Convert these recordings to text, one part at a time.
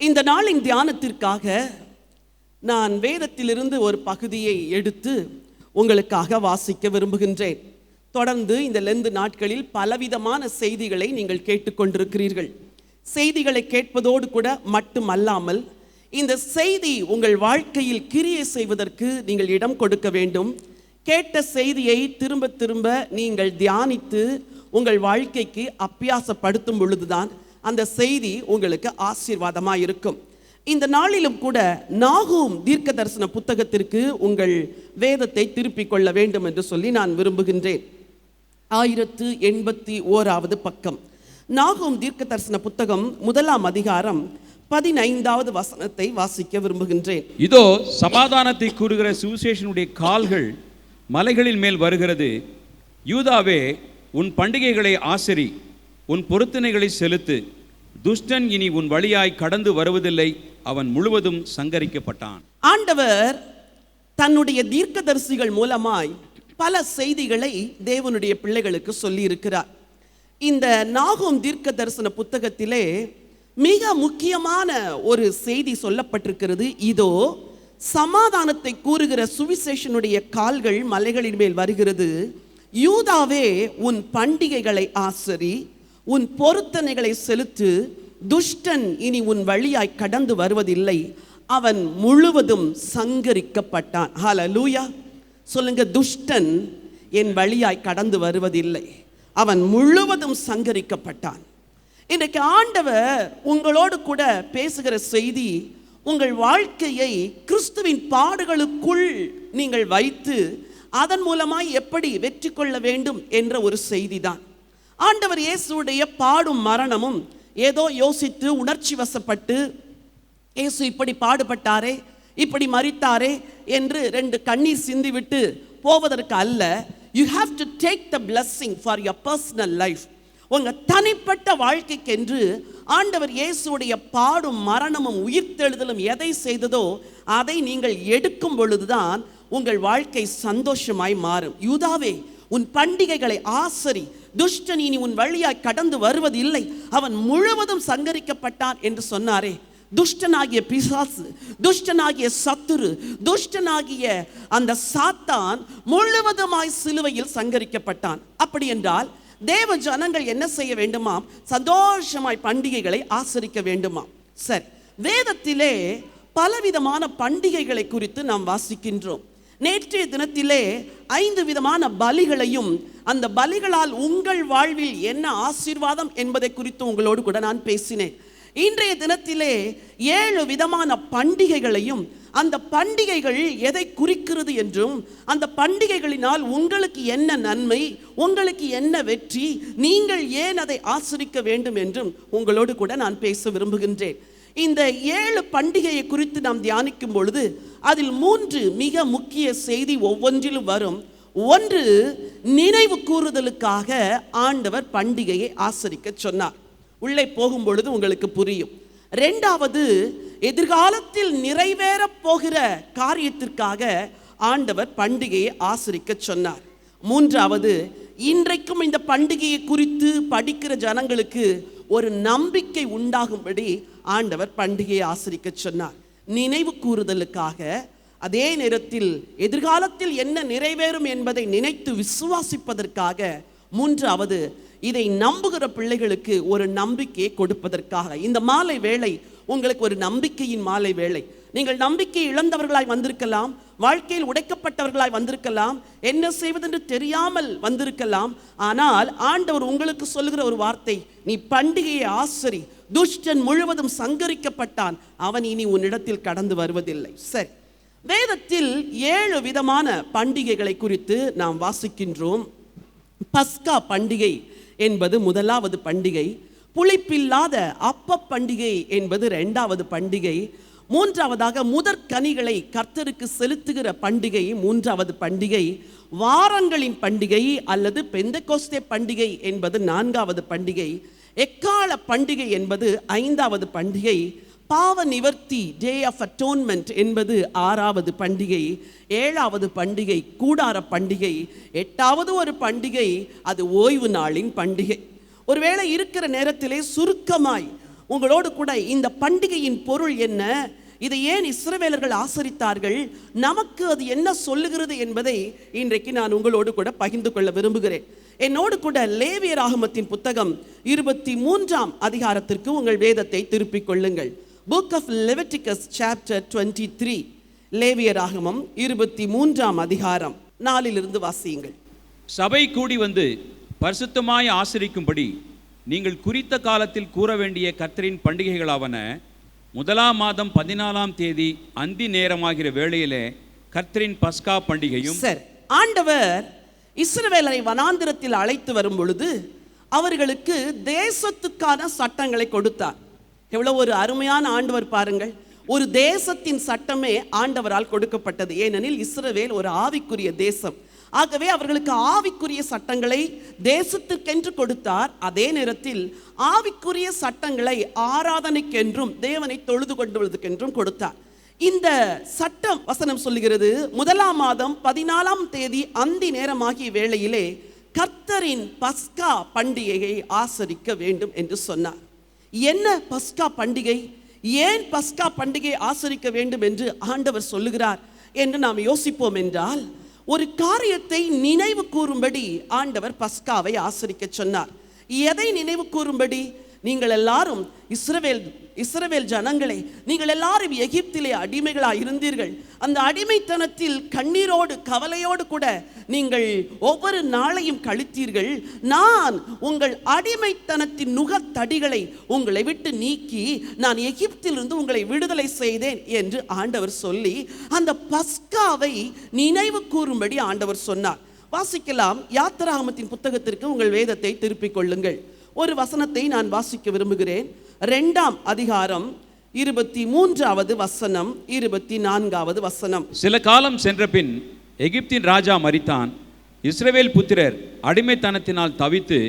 இந்த நாளின் தியானத்திற்காக நான் வேதத்திலிருந்து ஒரு பகுதியை எடுத்து உங்களுக்காக வாசிக்க விரும்புகின்றேன். தொடர்ந்து இந்த லெந்து நாட்களில் பலவிதமான செய்திகளை நீங்கள் கேட்டுக்கொண்டிருக்கிறீர்கள். செய்திகளை கேட்பதோடு கூட மட்டுமல்லாமல் இந்த செய்தி உங்கள் வாழ்க்கையில் கிரியை செய்வதற்கு நீங்கள் இடம் கொடுக்க வேண்டும். கேட்ட செய்தியை திரும்ப திரும்ப நீங்கள் தியானித்து உங்கள் வாழ்க்கைக்கு அபியாசப்படுத்தும் பொழுதுதான் அந்த செய்தி உங்களுக்கு ஆசீர்வாதமாக இருக்கும். இந்த நாளிலும் கூட நாகூம் தீர்க்க தரிசன புத்தகத்திற்கு உங்கள் வேதத்தை திருப்பிக் கொள்ள வேண்டும் என்று சொல்லி நான் விரும்புகின்றேன். 1081வது பக்கம் நாகூம் தீர்க்க தரிசன புத்தகம் 1ஆம் அதிகாரம் 15வது வசனத்தை வாசிக்க விரும்புகின்றேன். இதோ சமாதானத்தை கூறுகிற சுவிசேஷனுடைய கால்கள் மலைகளின் மேல் வருகிறது. யூதாவே, உன் பண்டிகைகளை ஆசரி, உன் பொருத்தனைகளை செலுத்து. துஷ்டன் இனி உன் வழியாய் கடந்து வருவதில்லை, அவன் முழுவதும் சங்கரிக்கப்பட்டான். ஆண்டவர் தன்னுடைய தீர்க்கதரிசிகள் மூலமாய் பல செய்திகளை தேவனுடைய பிள்ளைகளுக்கு சொல்லி இருக்கிறார். இந்த நாகூம் தீர்க்க தரிசன புத்தகத்திலே மிக முக்கியமான ஒரு செய்தி சொல்லப்பட்டிருக்கிறது. இதோ சமாதானத்தை கூறுகிற சுவிசேஷனுடைய கால்கள் மலைகளின் மேல் வருகிறது. யூதாவே, உன் பண்டிகைகளை ஆசரி, உன் பொருத்தனைகளை செலுத்து. துஷ்டன் இனி உன் வழியாய் கடந்து வருவதில்லை, அவன் முழுவதும் சங்கரிக்கப்பட்டான். ஹல்லேலூயா சொல்லுங்க. துஷ்டன் என் வழியாய் கடந்து வருவதில்லை, அவன் முழுவதும் சங்கரிக்கப்பட்டான். இன்றைக்கு ஆண்டவர் உங்களோடு கூட பேசுகிற செய்தி, உங்கள் வாழ்க்கையை கிறிஸ்துவின் பாடுகளுக்குள் நீங்கள் வைத்து அதன் மூலமாய் எப்படி வெற்றி கொள்ள வேண்டும் என்ற ஒரு செய்தி தான். ஆண்டவர் இயேசுடைய பாடும் மரணமும் ஏதோ யோசித்து உணர்ச்சி வசப்பட்டு இயேசு இப்படி பாடுபட்டாரே, இப்படி மரித்தாரே என்று 2 கண்ணீர் சிந்திவிட்டு போவதற்கு அல்ல. You have to take the blessing for your personal life. உங்கள் தனிப்பட்ட வாழ்க்கைக்கென்று ஆண்டவர் இயேசுடைய பாடும் மரணமும் உயிர்த்தெழுதலும் எதை செய்ததோ அதை நீங்கள் எடுக்கும் பொழுதுதான் உங்கள் வாழ்க்கை சந்தோஷமாய் மாறும். யூதாவே, உன் பண்டிகைகளை ஆசரி, துஷ்டன் இனி உன் வழியாய் கடந்து வருவதில்லை, அவன் முழுவதும் சங்கரிக்கப்பட்டான் என்று சொன்னாரே. துஷ்டனாகிய பிசாசு, துஷ்டனாகிய சத்துரு, துஷ்டனாகிய அந்த சாத்தான் முழுவதுமாய் சிலுவையில் சங்கரிக்கப்பட்டான். அப்படி என்றால் தேவ ஜனங்கள் என்ன செய்ய வேண்டுமாம்? சந்தோஷமாய் பண்டிகைகளை ஆசரிக்க வேண்டுமாம். சரி, வேதத்திலே பலவிதமான பண்டிகைகளை குறித்து நாம் வாசிக்கின்றோம். நேற்றைய தினத்திலே 5 விதமான பலிகளையும் அந்த பலிகளால் உங்கள் வாழ்வில் என்ன ஆசீர்வாதம் என்பதை குறித்து உங்களோடு கூட நான் பேசினேன். இன்றைய தினத்திலே 7 விதமான பண்டிகைகளையும் அந்த பண்டிகைகள் எதை குறிக்கிறது என்றும் அந்த பண்டிகைகளினால் உங்களுக்கு என்ன நன்மை, உங்களுக்கு என்ன வெற்றி, நீங்கள் ஏன் அதை ஆசரிக்க வேண்டும் என்றும் உங்களோடு கூட நான் பேச விரும்புகின்றேன். இந்த 7 பண்டிகையை குறித்து நாம் தியானிக்கும் பொழுது அதில் 3 மிக முக்கிய செய்தி ஒவ்வொன்றிலும் வரும். ஒன்று, நினைவு கூறுதலுக்காக ஆண்டவர் பண்டிகையை ஆசரிக்க சொன்னார். உள்ளே போகும் பொழுது உங்களுக்கு புரியும். 2வது, எதிர்காலத்தில் நிறைவேறப் போகிற காரியத்திற்காக ஆண்டவர் பண்டிகையை ஆசரிக்க சொன்னார். 3வது, இன்றைக்கும் இந்த பண்டிகையை குறித்து படிக்கிற ஜனங்களுக்கு ஒரு நம்பிக்கை உண்டாகும்படி ஆண்டவர் பண்டிகையை ஆசரிக்க சொன்னார். நினைவு கூறுதலுக்காக, அதே நேரத்தில் எதிர்காலத்தில் என்ன நிறைவேறும் என்பதை நினைத்து விசுவாசிப்பதற்காக. 3வது, இதை நம்புகிற பிள்ளைகளுக்கு ஒரு நம்பிக்கையை கொடுப்பதற்காக. இந்த மாலை வேளை உங்களுக்கு ஒரு நம்பிக்கையின் மாலை வேளை. நீங்கள் நம்பிக்கை இழந்தவர்களாய் வந்திருக்கலாம், வாழ்க்கையில் உடைக்கப்பட்டவர்களாய் வந்திருக்கலாம், என்ன செய்வதென்று தெரியாமல் வந்திருக்கலாம். ஆனால் ஆண்டவர் உங்களுக்கு சொல்லுகிற ஒரு வார்த்தை, நீ பண்டிகையை ஆசரி, துஷ்டன் முழுவதும் சங்கரிக்கப்பட்டான், அவன் இனி உன்னிடத்தில் கடந்து வருவதில்லை. சரி, வேதத்தில் 7 விதமான பண்டிகைகளை குறித்து நாம் வாசிக்கின்றோம். பஸ்கா பண்டிகை என்பது 1வது பண்டிகை. புளிப்பில்லாத அப்ப பண்டிகை என்பது 2வது பண்டிகை. 3வதாக முதற்கனிகளை கர்த்தருக்கு செலுத்துகிற பண்டிகை 3வது பண்டிகை. வாரங்களின் பண்டிகை அல்லது பெந்தெகோஸ்தே பண்டிகை என்பது 4வது பண்டிகை. எக்கால பண்டிகை என்பது 5வது பண்டிகை. பாவ நிவர்த்தி டே ஆஃப் அட்டோன்மெண்ட் என்பது 6வது பண்டிகை. 7வது பண்டிகை கூடார பண்டிகை. 8வது ஒரு பண்டிகை, அது ஓய்வு நாளின் பண்டிகை. ஒருவேளை இருக்கிற நேரத்திலே சுருக்கமாய் உங்களோடு கூட இந்த பண்டிகையின் பொருள் என்ன, இதை ஏன் இஸ்ரவேலர்கள் ஆசரித்தார்கள், நமக்கு அது என்ன சொல்லுகிறது என்பதை இன்றைக்கு நான் உங்களோடு கூட பகிர்ந்து கொள்ள விரும்புகிறேன். என்னோடு கூட லேவியராகமத்தின் புத்தகம் 23ஆம் அதிகாரத்திற்கு உங்கள் வேதத்தை திருப்பிக் கொள்ளுங்கள். புக் ஆஃப் லெவிட்டிகஸ் சாப்டர் 23, லேவியராகமம் 23ஆம் அதிகாரம் 4 வாசியுங்கள். சபை கூடி வந்து பரிசுத்தமாய் ஆசரிக்கும்படி நீங்கள் குறித்த காலத்தில் கூற வேண்டிய கர்த்தரின் பண்டிகைகளாவன, 1ஆம் மாதம் 14ஆம் தேதி அந்தி நேரமாகிற வேளையிலே கர்த்தரின் பஸ்கா பண்டிகையும். சரி, ஆண்டவர் இஸ்ரவேலரை வனாந்திரத்தில் அழைத்து வரும் பொழுது அவர்களுக்கு தேசத்துக்கான சட்டங்களை கொடுத்தார். எவ்வளவு ஒரு அருமையான ஆண்டவர் பாருங்கள். ஒரு தேசத்தின் சட்டமே ஆண்டவரால் கொடுக்கப்பட்டது. ஏனெனில் இஸ்ரவேல் ஒரு ஆவிக்குரிய தேசம். ஆகவே அவர்களுக்கு ஆவிக்குரிய சட்டங்களை தேசத்திற்கென்று கொடுத்தார். அதே நேரத்தில் ஆவிக்குரிய சட்டங்களை ஆராதனைக்கென்றும் தேவனை தொழுது கொள்வதற்கென்றும் கொடுத்தார். இந்த சட்டம் வசனம் சொல்லுகிறது, 1ஆம் மாதம் 14ஆம் தேதி அந்தி நேரமாகிய வேளையிலே கர்த்தரின் பஸ்கா பண்டிகையை ஆசரிக்க வேண்டும் என்று சொன்னார். என்ன பஸ்கா பண்டிகை, ஏன் பஸ்கா பண்டிகையை ஆசரிக்க வேண்டும் என்று ஆண்டவர் சொல்லுகிறார் என்று நாம் யோசிப்போம் என்றால், ஒரு காரியத்தை நினைவு கூறும்படி ஆண்டவர் பஸ்காவை ஆசரிக்க சொன்னார். எதை நினைவு கூறும்படி? நீங்கள் எல்லாரும் இஸ்ரவேல் ஜனங்களே, நீங்கள் எல்லாரும் எகிப்திலே அடிமைகளாக இருந்தீர்கள். அந்த அடிமைத்தனத்தில் கண்ணீரோடு கவலையோடு கூட நீங்கள் ஒவ்வொரு நாளையும் கழித்தீர்கள். நான் உங்கள் அடிமைத்தனத்தின் நுகத்தடிகளை உங்களை விட்டு நீக்கி நான் எகிப்திலிருந்து உங்களை விடுதலை செய்தேன் என்று ஆண்டவர் சொல்லி அந்த பஸ்காவை நினைவு கூறும்படி ஆண்டவர் சொன்னார். வாசிக்கலாம். யாத்திராகமத்தின் புத்தகத்திற்கு உங்கள் வேதத்தை திருப்பிக் கொள்ளுங்கள். ஒரு வசனத்தை நான் வாசிக்க விரும்புகிறேன். 2ஆம் அதிகாரம் 23வது வசனம், 24வது வசனம். சில காலம் சென்ற பின் எகிப்தின் ராஜா மரித்தான். இஸ்ரவேல் புத்திரர் அடிமைத்தனத்தினால் தவித்து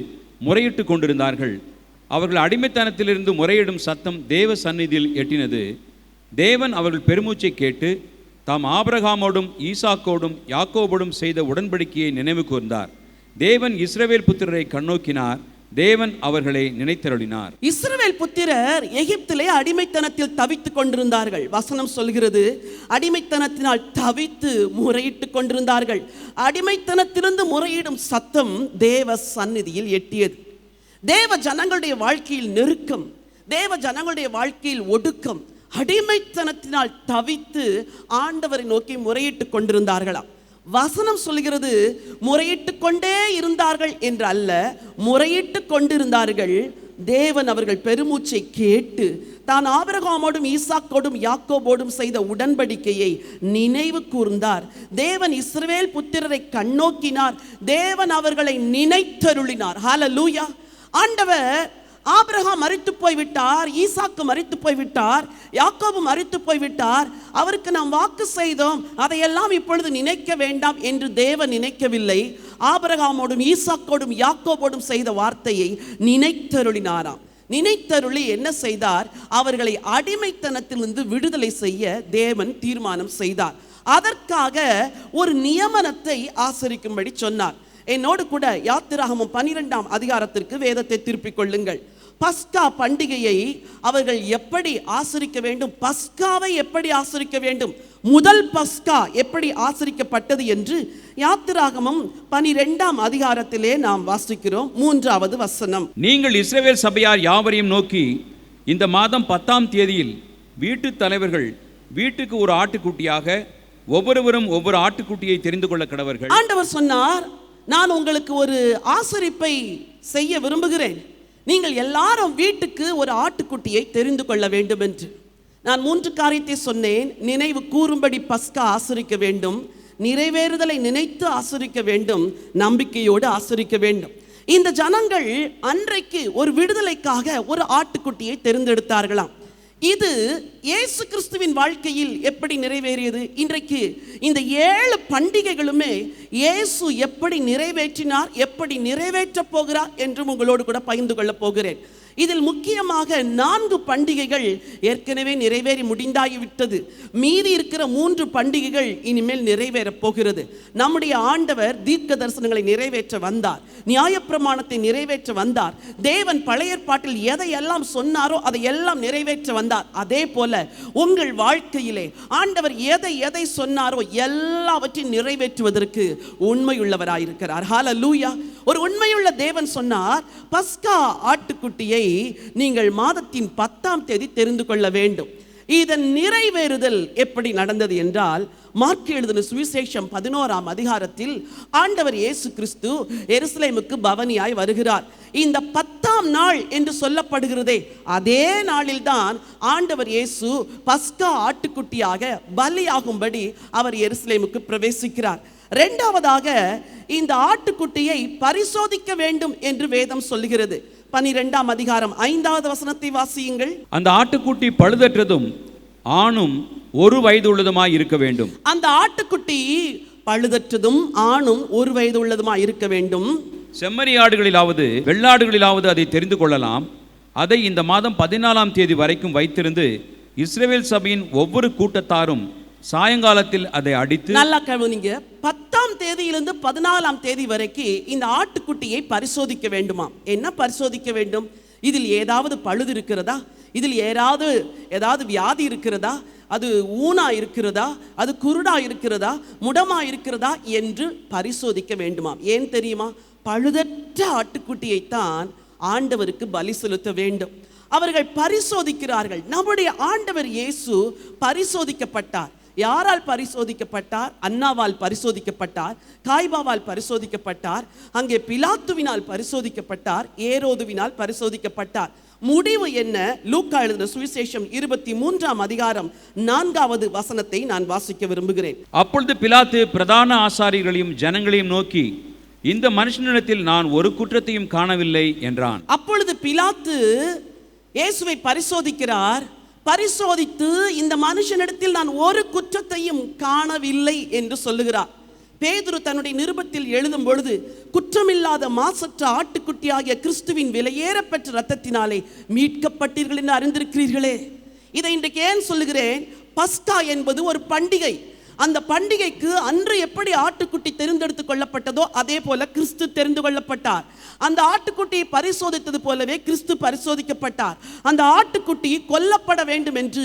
முறையிட்டு கொண்டிருந்தார்கள். அவர்கள் அடிமைத்தனத்திலிருந்து முறையிடும் சத்தம் தேவ சந்நிதியில் எட்டினது. தேவன் அவர்கள் பெருமூச்சை கேட்டு தாம் ஆபிரகாமோடும் ஈசாக்கோடும் யாக்கோபோடும் செய்த உடன்படிக்கையை நினைவு கூர்ந்தார். தேவன் இஸ்ரவேல் புத்திரரை கண்ணோக்கினார். தேவன் அவர்களை நினைத்தருளினார். இஸ்ரவேல் புத்திரர் எகிப்திலே அடிமைத்தனத்தில் தவித்துக் கொண்டிருந்தார்கள். வசனம் சொல்கிறது, அடிமைத்தனத்தினால் தவித்து முறையிட்டுக் கொண்டிருந்தார்கள். அடிமைத்தனத்திலிருந்து முறையிடும் சத்தம் தேவ சந்நிதியில் எட்டியது. தேவ ஜனங்களுடைய வாழ்க்கையில் நெருக்கம், தேவ ஜனங்களுடைய வாழ்க்கையில் ஒடுக்கம், அடிமைத்தனத்தினால் தவித்து ஆண்டவரை நோக்கி முறையிட்டுக் கொண்டிருந்தார்களாம். வசனம் சொல்கிறது, முறையிட்டு கொண்டே இருந்தார்கள் என்று அல்ல, முறையிட்டு கொண்டிருந்தார்கள். தேவன் அவர்கள் பெருமூச்சை கேட்டு தான் ஆபிரகாமோடும் ஈசாக்கோடும் யாக்கோபோடும் செய்த உடன்படிக்கையை நினைவு கூர்ந்தார். தேவன் இஸ்ரவேல் புத்திரரை கண்ணோக்கினார். தேவன் அவர்களை நினைத்தருளினார். ஹல்லேலூயா. ஆண்டவர் ஆபிரகாம் மரித்து போய்விட்டார், ஈசாக்கு மரித்து போய்விட்டார், யாக்கோபு மரித்து போய்விட்டார், அவருக்கு நாம் வாக்கு செய்தோம், அதையெல்லாம் இப்பொழுது நினைக்க வேண்டாம் என்று தேவன் நினைக்கவில்லை. ஆபிரகாமோடும் ஈசாக்கோடும் யாக்கோபோடும் செய்த வார்த்தையை நினைத்தருளினாராம். நினைத்தருளி என்ன செய்தார்? அவர்களை அடிமைத்தனத்திலிருந்து விடுதலை செய்ய தேவன் தீர்மானம் செய்தார். அதற்காக ஒரு நியமனத்தை ஆசரிக்கும்படி சொன்னார். என்னோடு கூட யாத்திராகமம் 12ஆம் அதிகாரத்திற்கு வேதத்தை திருப்பிக் கொள்ளுங்கள். பஸ்கா பண்டிகையை அவர்கள் எப்படி ஆசரிக்க வேண்டும், பஸ்காவை எப்படி ஆசரிக்க வேண்டும், முதல் பஸ்கா எப்படி ஆசரிக்கப்பட்டது என்று யாத்திராகமம் 12ஆம் அதிகாரத்திலே நாம் வாசிக்கிறோம். 3வது வசனம். நீங்கள் இஸ்ரவேல் சபையார் யாவரையும் நோக்கி, இந்த மாதம் 10ஆம் தேதியில் வீட்டு தலைவர்கள் வீட்டுக்கு ஒரு ஆட்டுக்குட்டியாக ஒவ்வொருவரும் ஒவ்வொரு ஆட்டுக்குட்டியை தெரிந்து கொள்ள கடவர்கள். ஆண்டவர் சொன்னார், நான் உங்களுக்கு ஒரு ஆசரிப்பை செய்ய விரும்புகிறேன். நீங்கள் எல்லாரும் வீட்டுக்கு ஒரு ஆட்டுக்குட்டியை தெரிந்து கொள்ள வேண்டும் என்று. நான் 3 காரியத்தை சொன்னேன். நினைவு கூறும்படி பஸ்கா ஆசரிக்க வேண்டும், நிறைவேறுதலை நினைத்து ஆசரிக்க வேண்டும், நம்பிக்கையோடு ஆசரிக்க வேண்டும். இந்த ஜனங்கள் அன்றைக்கு ஒரு விடுதலைக்காக ஒரு ஆட்டுக்குட்டியை தெரிந்தெடுத்தார்களாம். இது இயேசு கிறிஸ்துவின் வாழ்க்கையில் எப்படி நிறைவேறியது? இன்றைக்கு இந்த 7 பண்டிகைகளுமே இயேசு எப்படி நிறைவேற்றினார், எப்படி நிறைவேற்ற போகிறார் என்றும் உங்களோடு கூட பகிர்ந்து கொள்ள போகிறேன். இதில் முக்கியமாக 4 பண்டிகைகள் ஏற்கனவே நிறைவேறி முடிந்தாகிவிட்டது. மீதி இருக்கிற 3 பண்டிகைகள் இனிமேல் நிறைவேறப் போகிறது. நம்முடைய ஆண்டவர் தீர்க்க தரிசனங்களை நிறைவேற்ற வந்தார், நியாயப்பிரமாணத்தை நிறைவேற்ற வந்தார். தேவன் பழைய ஏற்பாட்டில் எதையெல்லாம் சொன்னாரோ அதை எல்லாம் நிறைவேற்ற வந்தார். அதே போல உங்கள் வாழ்க்கையிலே ஆண்டவர் எதை எதை சொன்னாரோ எல்லாவற்றையும் நிறைவேற்றுவதற்கு உண்மையுள்ளவராயிருக்கிறார். ஹல்லேலூயா. ஒரு உண்மையுள்ள தேவன் சொன்னார், பஸ்கா ஆட்டுக்குட்டியை நீங்கள் மாதத்தின் 10ஆம் தேதி தெரிந்து கொள்ள வேண்டும். இதன் நிறைவேறுதல் எப்படி நடந்தது என்றால், மார்க் எழுதின சுவிசேஷம் 11ஆம் அதிகாரத்தில் ஆண்டவர் இயேசு கிறிஸ்து எருசலேமுக்கு பவனியாய் வருகிறார். இந்த 10ஆம் நாள் என்று சொல்லப்படுகிறதே, அதே நாளில்தான் ஆண்டவர் இயேசு பஸ்கா ஆட்டுக்குட்டியாக பலியாகும்படி அவர் எருசலேமுக்கு பிரவேசிக்கிறார். இரண்டாவதாக, இந்த ஆட்டுக்குட்டியை பரிசோதிக்க வேண்டும் என்று வேதம் சொல்லுகிறது. 12ஆம் அதிகாரம் 5வது வசனத்தை வாசியுங்கள். அந்த ஆட்டுக்குட்டி பழுதற்றதும் ஆணும் 1 வயது உள்ளதுமாய் இருக்க வேண்டும். அந்த ஆட்டுக்குட்டி பழுதற்றதும் ஆணும் 1 வயது உள்ளதுமாய் இருக்க வேண்டும். செம்மறி ஆடுகளிலாவது வெள்ளாடுகளிலாவது அதை தெரிந்து கொள்ளலாம். அதை இந்த மாதம் 14ஆம் தேதி வரைக்கும் வைத்திருந்து இஸ்ரவேல் சபையின் ஒவ்வொரு கூட்டத்தாரும் சாயங்காலத்தில் அதை அடித்து, நல்லா கவனிங்க, 10ஆம் தேதியிலிருந்து 14ஆம் தேதி வரைக்கும் இந்த ஆட்டுக்குட்டியை பரிசோதிக்க வேண்டுமாம். என்ன பரிசோதிக்க வேண்டும்? இதில் ஏதாவது பழுது இருக்கிறதா? இதில் ஏதாவது வியாதி இருக்கிறதா? அது ஊனா இருக்கிறதா? அது குருடா இருக்கிறதா? முடமா இருக்கிறதா என்று பரிசோதிக்க வேண்டுமாம். ஏன் தெரியுமா? பழுதற்ற ஆட்டுக்குட்டியைத்தான் ஆண்டவருக்கு பலி செலுத்த வேண்டும். அவர்கள் பரிசோதிக்கிறார்கள். நம்முடைய ஆண்டவர் இயேசு பரிசோதிக்கப்பட்டார். யாரால் பரிசோதிக்கப்பட்டார்? அன்னாவால் பரிசோதிக்கப்பட்டார், காய்பாவால் பரிசோதிக்கப்பட்டார், அங்கே பிலாத்துவினால் பரிசோதிக்கப்பட்டார், ஏரோதுவினால் பரிசோதிக்கப்பட்டார். முடிவு என்ன? லூக்கா எழுதின சுவிசேஷம் 23ஆம் அதிகாரம் 4வது வசனத்தை நான் வாசிக்க விரும்புகிறேன். அப்பொழுது பிலாத்து பிரதான ஆசாரியர்களையும் ஜனங்களையும் நோக்கி, இந்த மனுஷனிடத்தில் நான் ஒரு குற்றத்தையும் காணவில்லை என்றான். அப்பொழுது பிலாத்து இயேசுவை பரிசோதிக்கிறார். பரிசோதித்து இந்த மனுஷனிடத்தில் நான் ஒரு குற்றத்தையும் காணவில்லை என்று சொல்லுகிறார். பேதுரு தன்னுடைய நிருபத்தில் எழுதும் பொழுது, குற்றமில்லாத மாசற்ற ஆட்டுக்குட்டியாகிய கிறிஸ்துவின் விலையேறப்பெற்ற இரத்தத்தினாலே மீட்கப்பட்டீர்கள் என்று அறிந்திருக்கிறீர்களே. இதை இன்றைக்கு ஏன் சொல்லுகிறேன்? பஸ்கா என்பது ஒரு பண்டிகை. அந்த பண்டிகைக்கு அன்று எப்படி ஆட்டுக்குட்டி தெரிந்தெடுத்து கொள்ளப்பட்டதோ அதே போல கிறிஸ்து தெரிந்து கொள்ளப்பட்டார். அந்த ஆட்டுக்குட்டியை பரிசோதித்தது போலவே கிறிஸ்து பரிசோதிக்கப்பட்டார். அந்த ஆட்டுக்குட்டி கொல்லப்பட வேண்டும் என்று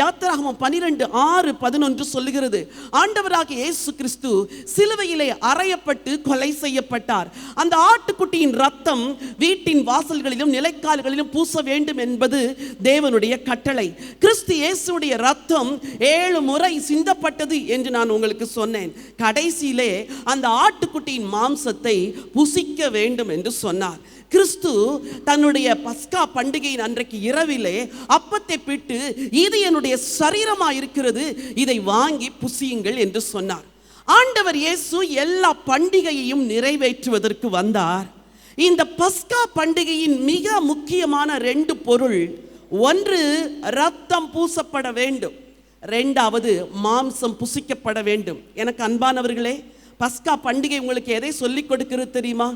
யாத்திராகமம் 12:6-11 சொல்லுகிறது. ஆண்டவராகிய இயேசு கிறிஸ்து சிலுவையிலே அறையப்பட்டு கொலை செய்யப்பட்டார். அந்த ஆட்டுக்குட்டியின் ரத்தம் வீட்டின் வாசல்களிலும் நிலைக்கால்களிலும் பூச வேண்டும் என்பது தேவனுடைய கட்டளை. கிறிஸ்து இயேசுடைய ரத்தம் 7 முறை சிந்தப்பட்டது என்று நான் உங்களுக்கு சொன்னேன். கடைசியிலே அந்த ஆட்டுக்குட்டியின் மாம்சத்தை புசிக்க வேண்டும் என்று சொன்னார். கிறிஸ்து தன்னுடைய பஸ்கா பண்டிகையின் அன்றைக்கு இரவிலே அப்பத்தை பிட்டு, இது என்னுடைய சரீரமாக இருக்கிறது, இதை வாங்கி புசியுங்கள் என்று சொன்னார். ஆண்டவர் இயேசு எல்லா பண்டிகையையும் நிறைவேற்றுவதற்கு வந்தார். இந்த பஸ்கா பண்டிகையின் மிக முக்கியமான 2 பொருள். ஒன்று, ரத்தம் பூசப்பட வேண்டும். 2வது, மாம்சம் புசிக்கப்பட வேண்டும். எனக்கு அன்பானவர்களே, பஸ்கா பண்டிகை உங்களுக்கு எதை சொல்லிக் கொடுக்கிறது தெரியுமா?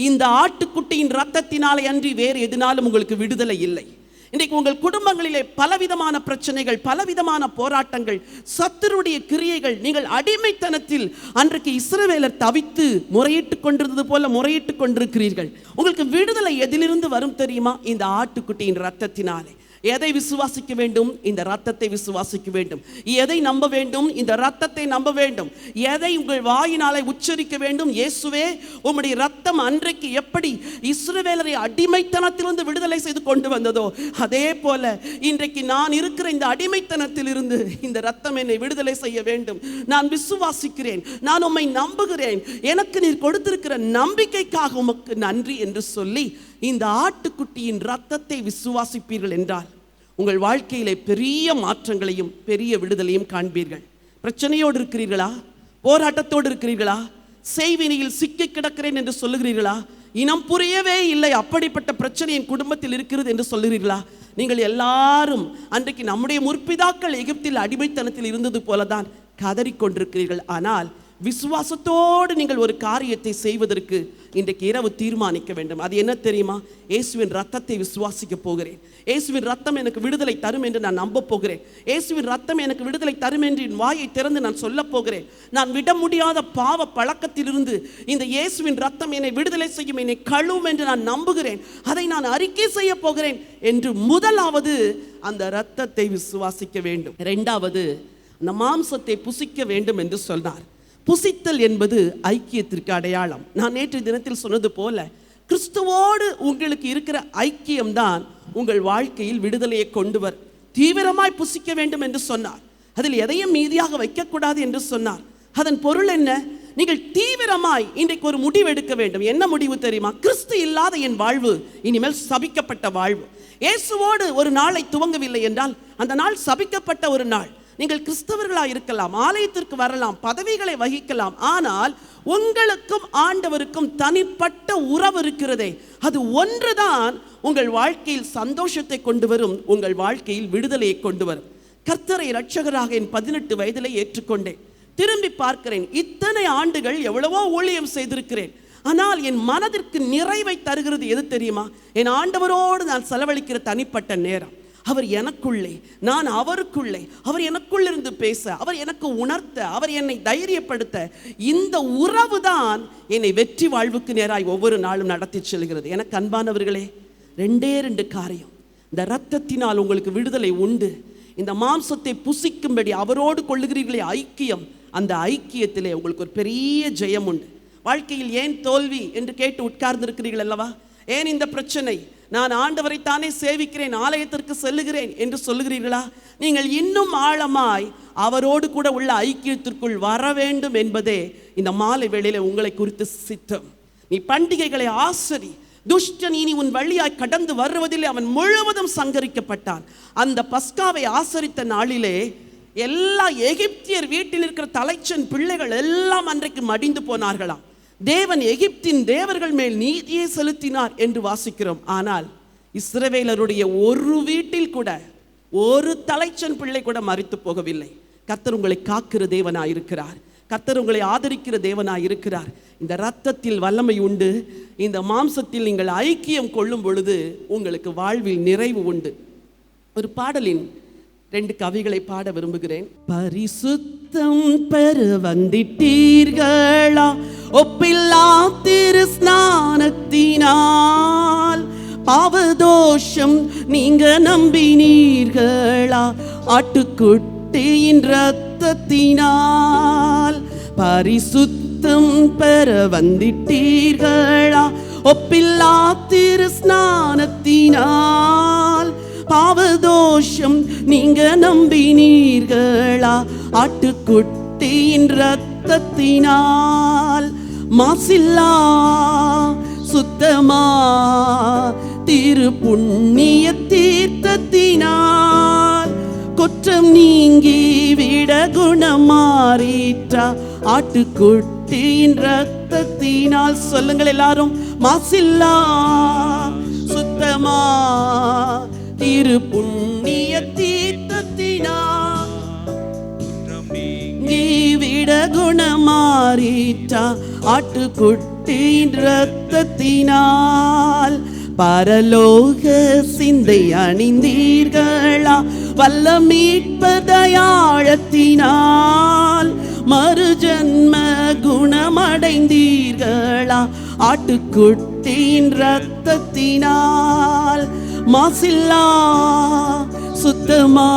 இந்த ஆட்டுக்குட்டியின் ரத்தத்தினாலே அன்றி வேறு எதனாலும் உங்களுக்கு விடுதலை இல்லை. இன்றைக்கு உங்கள் குடும்பங்களிலே பலவிதமான பிரச்சனைகள், பலவிதமான போராட்டங்கள், சத்துருடைய கிரியைகள், நீங்கள் அடிமைத்தனத்தில் அன்றைக்கு இஸ்ரவேலர் தவித்து முறையிட்டு கொண்டிருந்தது போல முறையிட்டு கொண்டிருக்கிறீர்கள். உங்களுக்கு விடுதலை எதிலிருந்து வரும் தெரியுமா? இந்த ஆட்டுக்குட்டியின் ரத்தத்தினாலே. எதை விசுவாசிக்க வேண்டும்? இந்த ரத்தத்தை விசுவாசிக்க வேண்டும். எதை நம்ப வேண்டும்? இந்த ரத்தத்தை நம்ப வேண்டும். எதை உங்கள் வாயினாலே உச்சரிக்க வேண்டும்? இயேசுவே, உம்முடைய ரத்தம் அன்றைக்கு எப்படி இஸ்ரவேலரை அடிமைத்தனத்திலிருந்து விடுதலை செய்து கொண்டு வந்ததோ அதே போல இன்றைக்கு நான் இருக்கிற இந்த அடிமைத்தனத்தில் இருந்து இந்த ரத்தம் என்னை விடுதலை செய்ய வேண்டும். நான் விசுவாசிக்கிறேன், நான் உம்மை நம்புகிறேன், எனக்கு நீர் கொடுத்திருக்கிற நம்பிக்கைக்காக உமக்கு நன்றி என்று சொல்லி இந்த ஆட்டுக்குட்டியின் ரத்தத்தை விசுவாசிப்பீர்கள் என்றால் உங்கள் வாழ்க்கையிலே பெரிய மாற்றங்களையும் பெரிய விடுதலையும் காண்பீர்கள். பிரச்சனையோடு இருக்கிறீர்களா? போராட்டத்தோடு இருக்கிறீர்களா? செய்வினையில் சிக்கி கிடக்கிறேன் என்று சொல்லுகிறீர்களா? இனம் புரியவே இல்லை, அப்படிப்பட்ட பிரச்சனை என் குடும்பத்தில் இருக்கிறது என்று சொல்லுகிறீர்களா? நீங்கள் எல்லாரும் அன்றைக்கு நம்முடைய முற்பிதாக்கள் எகிப்தில் அடிமைத்தனத்தில் இருந்தது போலதான் கதறிக்கொண்டிருக்கிறீர்கள். ஆனால் விசுவாசத்தோடு நீங்கள் ஒரு காரியத்தை செய்வதற்கு இன்றைக்கு இரவு தீர்மானிக்க வேண்டும். அது என்ன தெரியுமா? இயேசுவின் ரத்தத்தை விசுவாசிக்க போகிறேன். இயேசுவின் ரத்தம் எனக்கு விடுதலை தரும் என்று நான் நம்ப போகிறேன். இயேசுவின் ரத்தம் எனக்கு விடுதலை தரும் என்று என் வாயை திறந்து நான் சொல்ல போகிறேன். நான் விட முடியாத பாவ பழக்கத்திலிருந்து இந்த இயேசுவின் ரத்தம் என்னை விடுதலை செய்யும், என்னை கழுவும் என்று நான் நம்புகிறேன். அதை நான் அறிக்கை செய்ய போகிறேன் என்று முதலாவது அந்த ரத்தத்தை விசுவாசிக்க வேண்டும். இரண்டாவது, அந்த மாம்சத்தை புசிக்க வேண்டும் என்று சொன்னார். புசித்தல் என்பது ஐக்கியத்திற்கு அடையாளம். நான் நேற்று தினத்தில் சொன்னது போல கிறிஸ்துவோடு உங்களுக்கு இருக்கிற ஐக்கியம்தான் உங்கள் வாழ்க்கையில் விடுதலையை கொண்டு வரும். தீவிரமாய் புசிக்க வேண்டும் என்று சொன்னார். அதில் எதையும் மீதியாக வைக்கக்கூடாது என்று சொன்னார். அதன் பொருள் என்ன? நீங்கள் தீவிரமாய் இன்றைக்கு ஒரு முடிவு எடுக்க வேண்டும். என்ன முடிவு தெரியுமா? கிறிஸ்து இல்லாத என் வாழ்வு இனிமேல் சபிக்கப்பட்ட வாழ்வு. இயேசுவோடு ஒரு நாளை துவங்கவில்லை என்றால் அந்த நாள் சபிக்கப்பட்ட ஒரு நாள். நீங்கள் கிறிஸ்தவர்களாக இருக்கலாம், ஆலயத்திற்கு வரலாம், பதவிகளை வகிக்கலாம், ஆனால் உங்களுக்கும் ஆண்டவருக்கும் தனிப்பட்ட உறவு இருக்கிறதே, அது ஒன்றுதான் உங்கள் வாழ்க்கையில் சந்தோஷத்தை கொண்டு வரும், உங்கள் வாழ்க்கையில் விடுதலையை கொண்டு வரும். கர்த்தரை இரட்சகராக என் 18 வயதிலே ஏற்றுக்கொண்டேன். திரும்பி பார்க்கிறேன், இத்தனை ஆண்டுகள் எவ்வளவோ ஊழியம் செய்திருக்கிறேன். ஆனால் என் மனதிற்கு நிறைவை தருகிறது எது தெரியுமா? என் ஆண்டவரோடு நான் செலவழிக்கிற தனிப்பட்ட நேரம். அவர் எனக்குள்ளே, நான் அவருக்குள்ளே, அவர் எனக்குள்ளிருந்து பேச, அவர் எனக்கு உணர்த்த, அவர் என்னை தைரியப்படுத்த, இந்த உறவு தான் என்னை வெற்றி வாழ்வுக்கு நேராய் ஒவ்வொரு நாளும் நடத்தி செல்கிறது. எனக்கு அன்பானவர்களே, 2 காரியம். இந்த இரத்தத்தினால் உங்களுக்கு விடுதலை உண்டு. இந்த மாம்சத்தை புசிக்கும்படி அவரோடு கொள்ளுகிறீர்களே ஐக்கியம், அந்த ஐக்கியத்திலே உங்களுக்கு ஒரு பெரிய ஜெயம் உண்டு. வாழ்க்கையில் ஏன் தோல்வி என்று கேட்டு உட்கார்ந்திருக்கிறீர்கள் அல்லவா? ஏன் இந்த பிரச்சனை? நான் ஆண்டவரை தானே சேவிக்கிறேன், ஆலயத்திற்கு செல்லுகிறேன் என்று சொல்லுகிறீர்களா? நீங்கள் இன்னும் ஆழமாய் அவரோடு கூட உள்ள ஐக்கியத்திற்குள் வர வேண்டும் என்பதே இந்த மாலை வேளையில உங்களை குறித்து சித்தம். நீ பண்டிகைகளை ஆசரி. துஷ்டன் இனி உன் வழியாய் கடந்து வருவதிலே அவன் முழுவதும் சங்கரிக்கப்பட்டான். அந்த பஸ்காவை ஆசரித்த நாளிலே எல்லா எகிப்தியர் வீட்டில் இருக்கிற தலைச்சன் பிள்ளைகள் எல்லாம் அன்றைக்கு மடிந்து போனார்களாம். தேவன் எகிப்தின் தேவர்கள் மேல் நீதியை செலுத்தினார் என்று வாசிக்கிறோம். ஆனால் இஸ்ரவேலருடைய ஒரு வீட்டில் கூட ஒரு தலைச்சன் பிள்ளை கூட மரித்து போகவில்லை. கர்த்தர் உங்களை காக்கிற தேவனாயிருக்கிறார். கர்த்தர் உங்களை ஆதரிக்கிற தேவனாயிருக்கிறார். இந்த இரத்தத்தில் வல்லமை உண்டு. இந்த மாம்சத்தில் நீங்கள் ஐக்கியம் கொள்ளும் பொழுது உங்களுக்கு வாழ்வில் நிறைவு உண்டு. ஒரு பாடலின் 2 கவிகளை பாட விரும்புகிறேன். பரிசுத்தம் பெற வந்திட்டீர்களா, ஒப்பில்லா திரு ஸ்நானத்தினால், பாவதோஷம் நீங்க நம்பினீர்களா, ஆட்டுக்குட்டியின் இரத்தத்தினால். பரிசுத்தம் பெற வந்திட்டீர்களா, ஒப்பில்லா திரு ஸ்நானத்தினால், பாவதோஷம் நீங்க நம்பினீர்களா, ஆட்டுக்குட்டியின் இரத்தத்தினால். மாசில்லா சுத்தமா திரு புண்ணிய தீர்த்தத்தினால், குற்றம் நீங்கி விட குணமாறிற்றா, ஆட்டுக்குட்டியின் இரத்தத்தினால். சொல்லுங்கள் எல்லாரும், மாசில்லா சுத்தமா திரு புண்ணிய தீர்த்தத்தினால், விட குணமாறிற்றா, ஆட்டுக்குட்டியின் இரத்தத்தினால். பரலோக சிந்தை அணிந்தீர்களா, வல்ல மீட்பதயாழத்தினால், மறுஜன்ம குணமடைந்தீர்களா, ஆட்டுக்குட்டியின் இரத்தத்தினால். மாசில்லா சுத்தமா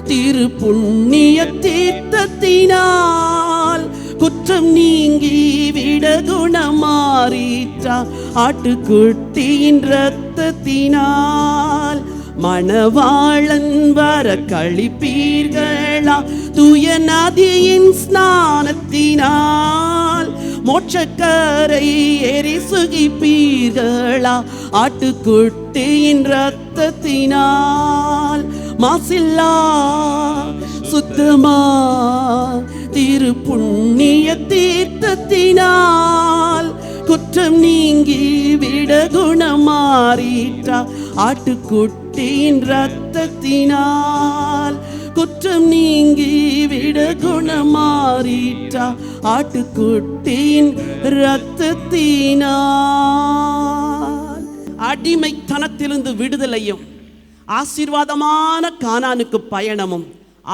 திரு புண்ணிய தீர்த்தத்தினால், குற்றம் நீங்கி விட குணமாறிற்றா, ஆட்டுக்குட்டியின் இரத்தத்தினால். மணவாளன் வர கழிப்பீர்களா, தூய நதியின் ஸ்நானத்தினால், மோட்சக்கரை ஏறி சுகிப்பீர்களா, ஆட்டுக்குட்டியின் இரத்தத்தினால். மாசில்லா சுத்தமா திரு புண்ணிய தீர்த்தத்தினால், குற்றம் நீங்கி விட குணமாறிற்றா, ஆட்டுக்குட்டியின் இரத்தத்தினால். குற்றம் நீங்கி விட குணமாறிட்டா ஆட்டுக்குட்டியின் இரத்தத்தினால். அடிமைத்தனத்திலிருந்து விடுதலையும் ஆசீர்வாதமான கானானுக்கு பயணமும்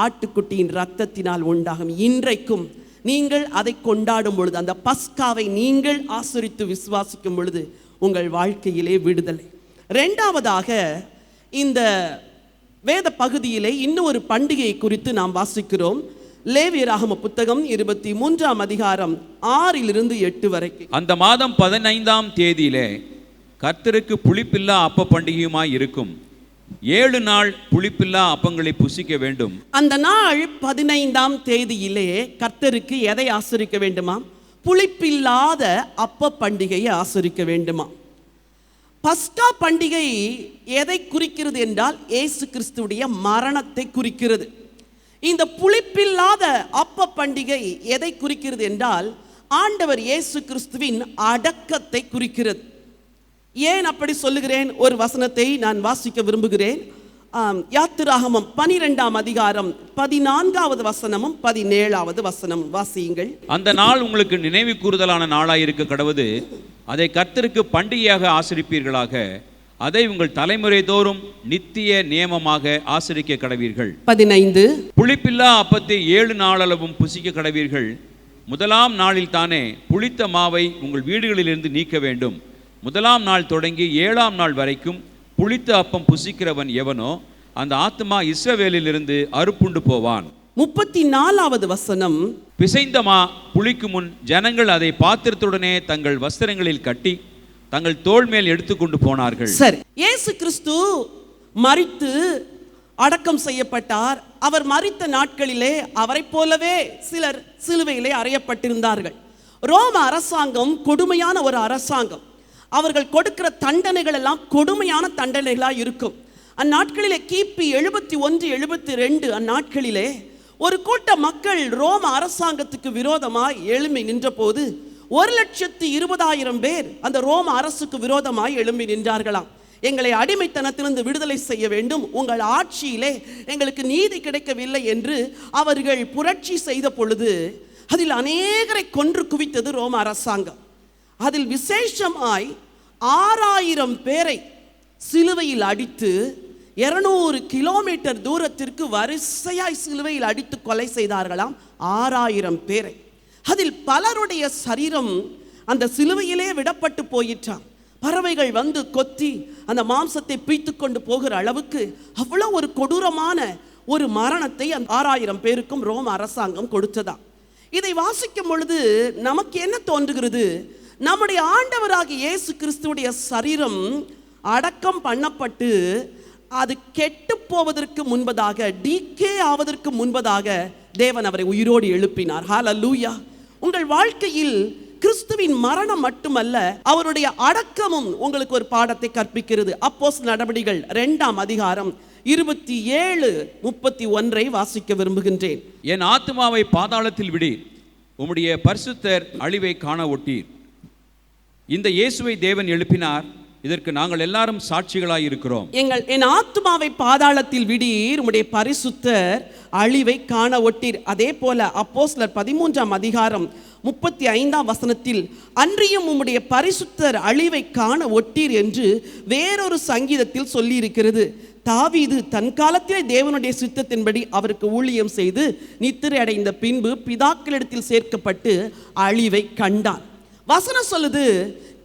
ஆட்டுக்குட்டியின் இரத்தத்தினால் உண்டாகும். இன்றைக்கும் நீங்கள் அதை கொண்டாடும் பொழுது, அந்த பஸ்காவை நீங்கள் ஆசரித்து விசுவாசிக்கும் பொழுது உங்கள் வாழ்க்கையிலே விடுதலை. இரண்டாவதாக, இந்த வேத பகுதியிலே இன்னும் ஒரு பண்டிகை குறித்து நாம் வாசிக்கிறோம். லேவியராகம புத்தகம் 23ஆம் அதிகாரம் 6-8 வரைக்கும். அந்த மாதம் 15ஆம் தேதியிலே கர்த்தருக்கு புளிப்பில்லா அப்ப பண்டிகையுமாய் இருக்கும். 7 நாள் புளிப்பில்லா அப்பங்களை புசிக்க வேண்டும். அந்த நாள் 15ஆம் தேதியிலே கர்த்தருக்கு எதை ஆசரிக்க வேண்டுமா? புளிப்பில்லாத அப்ப பண்டிகையை ஆசரிக்க வேண்டுமா? பஸ்கா பண்டிகை எதை குறிக்கிறது என்றால் இயேசு கிறிஸ்துவுடைய மரணத்தை குறிக்கிறது. இந்த புளிப்பில்லாத அப்ப பண்டிகை எதை குறிக்கிறது என்றால் ஆண்டவர் இயேசு கிறிஸ்துவின் அடக்கத்தை குறிக்கிறது. ஏன் அப்படி சொல்லுகிறேன்? ஒரு வசனத்தை நான் வாசிக்க விரும்புகிறேன். யாத்திராகமம் 12ஆம் அதிகாரம் 14வது வசனமும் 17வது வசனமும் வாசியுங்கள். அந்த நாள் உங்களுக்கு நினைவு கூறுதலான நாளாயிருக்க கடவுது. அதை கர்த்தருக்கு பண்டிகையாக ஆசரிப்பீர்களாக. அதை உங்கள் தலைமுறை தோறும் நித்திய நியமமாக ஆசரிக்க கடவீர்கள். 15 புளிப்பில்லா அப்பத்தை 7 நாளளவும் புசிக்க கடவீர்கள். முதலாம் நாளில் தானே புளித்த மாவை உங்கள் வீடுகளிலிருந்து நீக்க வேண்டும். முதலாம் நாள் தொடங்கி 7ஆம் நாள் வரைக்கும் புளித்த அப்பம் புசிக்கிறவன் எவனோ அந்த ஆத்மா இஸ்ரவேலிலிருந்து அறுப்புண்டு போவான். 34வது வசனம். பிசைந்த மா புளிக்கும் முன் ஜனங்கள் அதை பாத்திரத்துடனே தங்கள் வஸ்திரங்களில் கட்டி தங்கள் தோள் மேல் எடுத்துக்கொண்டு போனார்கள். சரி, இயேசு கிறிஸ்து மரித்து அடக்கம் செய்யப்பட்டார். அவர் மரித்த நாட்களிலே அவரை போலவே சிலர் சிலுவையிலே அறையப்பட்டிருந்தார்கள். ரோம அரசாங்கம் கொடுமையான ஒரு அரசாங்கம். அவர்கள் கொடுக்கிற தண்டனைகள் எல்லாம் கொடுமையான தண்டனைகளாக இருக்கும். அந்நாட்களிலே கிபி 71-72 அந்நாட்களிலே ஒரு கூட்ட மக்கள் ரோம அரசாங்கத்துக்கு விரோதமாய் எழும்பி நின்ற போது 1,20,000 பேர் அந்த ரோம அரசுக்கு விரோதமாய் எழும்பி நின்றார்களாம். எங்களை அடிமைத்தனத்திலிருந்து விடுதலை செய்ய வேண்டும், உங்கள் ஆட்சியிலே எங்களுக்கு நீதி கிடைக்கவில்லை என்று அவர்கள் புரட்சி செய்த பொழுது அதில் அநேகரை கொன்று குவித்தது ரோம அரசாங்கம். அதில் விசேஷமாய் 6,000 பேரை சிலுவையில் அடித்து 200 கிலோமீட்டர் தூரத்திற்கு வரிசையாய் சிலுவையில் அடித்து கொலை செய்தார்களாம். 6,000 பேரை. அதில் பலருடைய சரீரம் அந்த சிலுவையிலே விடப்பட்டு போயிற்றாம். பறவைகள் வந்து கொத்தி அந்த மாம்சத்தை பீய்த்து கொண்டு போகிற அளவுக்கு அவ்வளோ ஒரு கொடூரமான ஒரு மரணத்தை அந்த 6,000 பேருக்கும் ரோம அரசாங்கம் கொடுத்ததாம். இதை வாசிக்கும் பொழுது நமக்கு என்ன தோன்றுகிறது? நம்முடைய ஆண்டவராகிய இயேசு கிறிஸ்துவுடைய சரீரம் அடக்கம் பண்ணப்பட்டு அது கெட்டு போவதற்கு முன்பதாக, டீகே ஆவதற்கு முன்பதாக தேவன் அவரை உயிரோடு எழுப்பினார். ஹல்லேலூயா. உங்கள் வாழ்க்கையில் கிறிஸ்துவின் மரணம் மட்டுமல்ல, அவருடைய அடக்கமும் உங்களுக்கு ஒரு பாடத்தை கற்பிக்கிறது. அப்போஸ்தலர் நடபடிகள் 2ஆம் அதிகாரம் 27-31 வாசிக்க விரும்புகின்றேன். என் ஆத்மாவை பாதாளத்தில் விடி, உம்முடைய பரிசுத்தர் அழிவை காண ஒட்டீர். இந்த இயேசுவை தேவன் எழுப்பினார், இதற்கு நாங்கள் எல்லாரும் சாட்சிகளாய் இருக்கிறோம். என் ஆத்மாவை பாதாளத்தில் விடீர், உம்முடைய பரிசுத்தர் அழிவை காண ஒட்டீர். அதே போல அப்போஸ்தலர் 13ஆம் அதிகாரம் 35ஆம் வசனத்தில் அன்றியும் உம்முடைய பரிசுத்தர் அழிவை காண ஒட்டீர் என்று வேறொரு சங்கீதத்தில் சொல்லி இருக்கிறது. தாவீது தன் காலத்திலே தேவனுடைய சித்தத்தின்படி அவருக்கு ஊழியம் செய்து நித்திரை அடைந்த பின்பு பிதாக்களிடத்தில் சேர்க்கப்பட்டு அழிவை கண்டான். வசனம் சொல்லுது,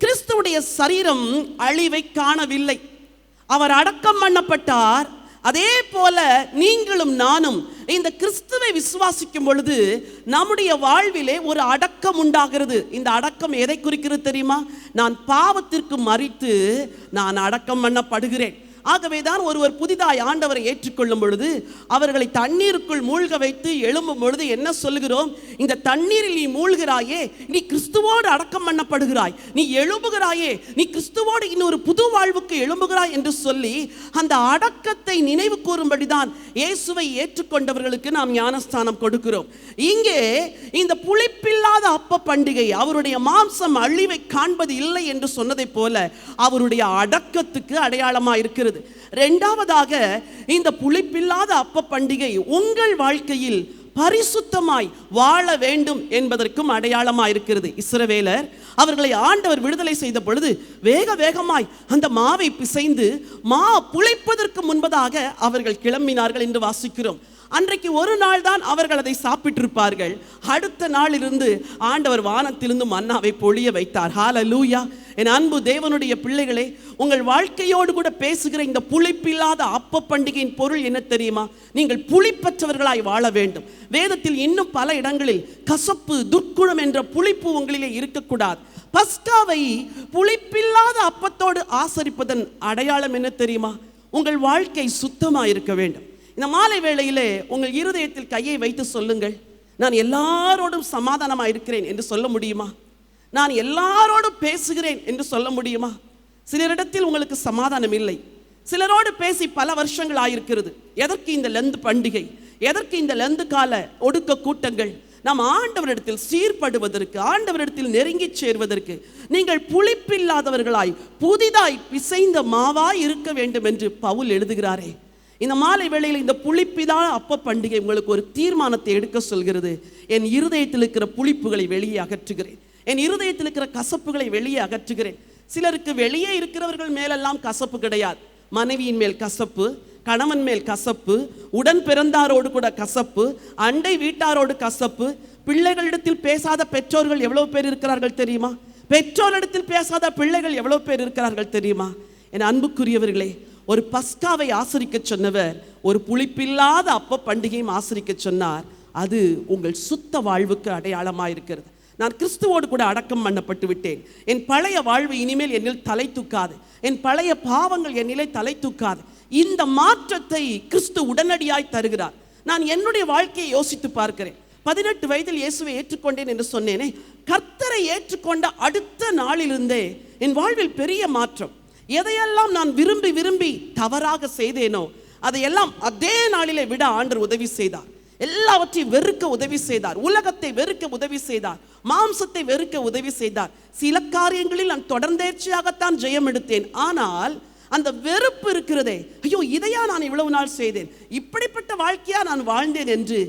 கிறிஸ்துவுடைய சரீரம் அழிவை காணவில்லை, அவர் அடக்கம் பண்ணப்பட்டார். அதே போல நீங்களும் நானும் இந்த கிறிஸ்துவை விசுவாசிக்கும் பொழுது நம்முடைய வாழ்விலே ஒரு அடக்கம் உண்டாகிறது. இந்த அடக்கம் எதை குறிக்கிறது தெரியுமா? நான் பாவத்திற்கு மரித்து நான் அடக்கம் பண்ணப்படுகிறேன். ஆகவேதான் ஒருவர் புதிதாய் ஆண்டவரை ஏற்றுக்கொள்ளும் பொழுது அவர்களை தண்ணீருக்குள் மூழ்க வைத்து எழும்பும் பொழுது என்ன சொல்லுகிறோம்? இந்த தண்ணீரில் நீ மூழ்கிறாயே, நீ கிறிஸ்துவோடு அடக்கம் பண்ணப்படுகிறாய், நீ எழும்புகிறாயே, நீ கிறிஸ்துவோடு இன்னொரு புது வாழ்வுக்கு எழும்புகிறாய் என்று சொல்லி அந்த அடக்கத்தை நினைவு கூறும்படிதான் இயேசுவை ஏற்றுக்கொண்டவர்களுக்கு நாம் ஞானஸ்தானம் கொடுக்கிறோம். இங்கே இந்த புளிப்பில்லாத அப்ப பண்டிகை அவருடைய மாம்சம் அழிவை காண்பது இல்லை என்று சொன்னதை போல அவருடைய அடக்கத்துக்கு அடையாளமாக இருக்கிறது. இருக்கிறது. இரண்டாவதாக, இந்த புளிப்பில்லாத அப்ப பண்டிகை உங்கள் வாழ்க்கையில் பரிசுத்தமாய் வாழ வேண்டும் என்பதற்கும் அடையாளமாய் இருக்கிறது. இஸ்ரவேலர் அவர்களை ஆண்டவர் விடுதலை செய்த பொழுது வேகமாய் அந்த மாவை பிசைந்து மா புளிப்பதற்கு முன்பதாக அவர்கள் கிளம்பினார்கள் என்று வாசிக்கிறோம். அன்றைக்கு ஒரு நாள் தான் அவர்கள் அதை சாப்பிட்டிருப்பார்கள். அடுத்த நாளிலிருந்து ஆண்டவர் வானத்திலிருந்து மன்னாவை பொழிய வைத்தார். ஹல்லேலூயா. என் அன்பு தேவனுடைய பிள்ளைகளே, உங்கள் வாழ்க்கையோடு கூட பேசுகிற இந்த புளிப்பில்லாத அப்ப பண்டிகையின் பொருள் என்ன தெரியுமா? நீங்கள் புளிப்பற்றவர்களாய் வாழ வேண்டும். வேதத்தில் இன்னும் பல இடங்களில் கசப்பு, துர்க்குணம் என்ற புளிப்பு உங்களிலே இருக்கக்கூடாது. பஸ்காவை புளிப்பில்லாத அப்பத்தோடு ஆசரிப்பதன் அடையாளம் என்ன தெரியுமா? உங்கள் வாழ்க்கை சுத்தமாக இருக்க வேண்டும். இந்த மாலை வேளையிலே உங்கள் இருதயத்தில் கையை வைத்து சொல்லுங்கள், நான் எல்லாரோடும் சமாதானமாக இருக்கிறேன் என்று சொல்ல முடியுமா? நான் எல்லாரோடும் பேசுகிறேன் என்று சொல்ல முடியுமா? சிலரிடத்தில் உங்களுக்கு சமாதானம் இல்லை. சிலரோடு பேசி பல வருஷங்கள் ஆயிருக்கிறது. எதற்கு இந்த லெந்து பண்டிகை? எதற்கு இந்த லெந்து கால ஒடுக்க கூட்டங்கள்? நாம் ஆண்டவரிடத்தில் சீர்படுவதற்கு, ஆண்டவரிடத்தில் நெருங்கி சேர்வதற்கு நீங்கள் புளிப்பில்லாதவர்களாய் புதிதாய் பிசைந்த மாவாய் இருக்க வேண்டும் என்று பவுல் எழுதுகிறாரே. இந்த மாலை வேளையில் இந்த புளிப்பிதான அப்ப பண்டிகை உங்களுக்கு ஒரு தீர்மானத்தை எடுக்க சொல்கிறது. என் இருதயத்தில் இருக்கிற புளிப்புகளை வெளியே அகற்றுகிறேன், என் இருதயத்தில் இருக்கிற கசப்புகளை வெளியே அகற்றுகிறேன். சிலருக்கு வெளியே இருக்கிறவர்கள் மேலெல்லாம் கசப்பு கிடையாது. மனைவியின் மேல் கசப்பு, கணவன் மேல் கசப்பு, உடன் பிறந்தாரோடு கூட கசப்பு, அண்டை வீட்டாரோடு கசப்பு. பிள்ளைகளிடத்தில் பேசாத பெற்றோர்கள் எவ்வளவு பேர் இருக்கிறார்கள் தெரியுமா? பெற்றோரிடத்தில் பேசாத பிள்ளைகள் எவ்வளவு பேர் இருக்கிறார்கள் தெரியுமா? என் அன்புக்குரியவர்களே, ஒரு பஸ்காவை ஆசரிக்க சொன்னவர் ஒரு புளிப்பில்லாத அப்ப பண்டிகையும் ஆசரிக்க சொன்னார். அது உங்கள் சுத்த வாழ்வுக்கு அடையாளமாக இருக்கிறது. நான் கிறிஸ்துவோடு கூட அடக்கம் பண்ணப்பட்டு விட்டேன். என் பழைய வாழ்வு இனிமேல் என்னில் தலை தூக்காது. என் பழைய பாவங்கள் என்னிலே தலை தூக்காது. இந்த மாற்றத்தை கிறிஸ்து உடனடியாய் தருகிறார். நான் என்னுடைய வாழ்க்கையை யோசித்து பார்க்கிறேன். 18 வயதில் இயேசுவை ஏற்றுக்கொண்டேன் என்று சொன்னேனே, கர்த்தரை ஏற்றுக்கொண்ட அடுத்த நாளிலிருந்தே என் வாழ்வில் பெரிய மாற்றம். எதையெல்லாம் நான் விரும்பி தவறாக செய்தேனோ அதையெல்லாம் அதே நாளிலே விட ஆண்டவர் உதவி செய்தார். எல்லாவற்றையும் வெறுக்க உதவி செய்தார். உலகத்தை வெறுக்க உதவி செய்தார். மாம்சத்தை வெறுக்க உதவி செய்தார். சில காரியங்களில் நான் தொடர்ந்தேர்ச்சியாகத்தான் ஜெயம் எடுத்தேன். ஆனால் அந்த வெறுப்பு இருக்கிறதே, ஐயோ இதையா நான் இவ்வளவு நாள் செய்தேன், இப்படிப்பட்ட வாழ்க்கையா நான் வாழ்ந்தேன் என்று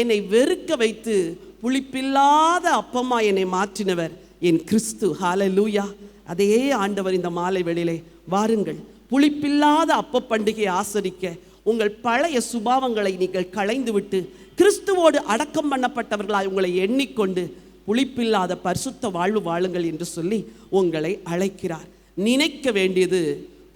என்னை வெறுக்க வைத்து புளிப்பில்லாத அப்பமா என்னை மாற்றினவர் என் கிறிஸ்து. ஹல்லேலூயா. அதே ஆண்டவர் இந்த மாலை வேளையிலே வாருங்கள், புளிப்பில்லாத அப்ப பண்டிகையை ஆசரிக்க உங்கள் பழைய சுபாவங்களை நீங்கள் களைந்து விட்டு கிறிஸ்துவோடு அடக்கம் பண்ணப்பட்டவர்களாய் உங்களை எண்ணிக்கொண்டு புளிப்பில்லாத பரிசுத்த வாழ்வு வாழுங்கள் என்று சொல்லி உங்களை அழைக்கிறார். நினைக்க வேண்டியது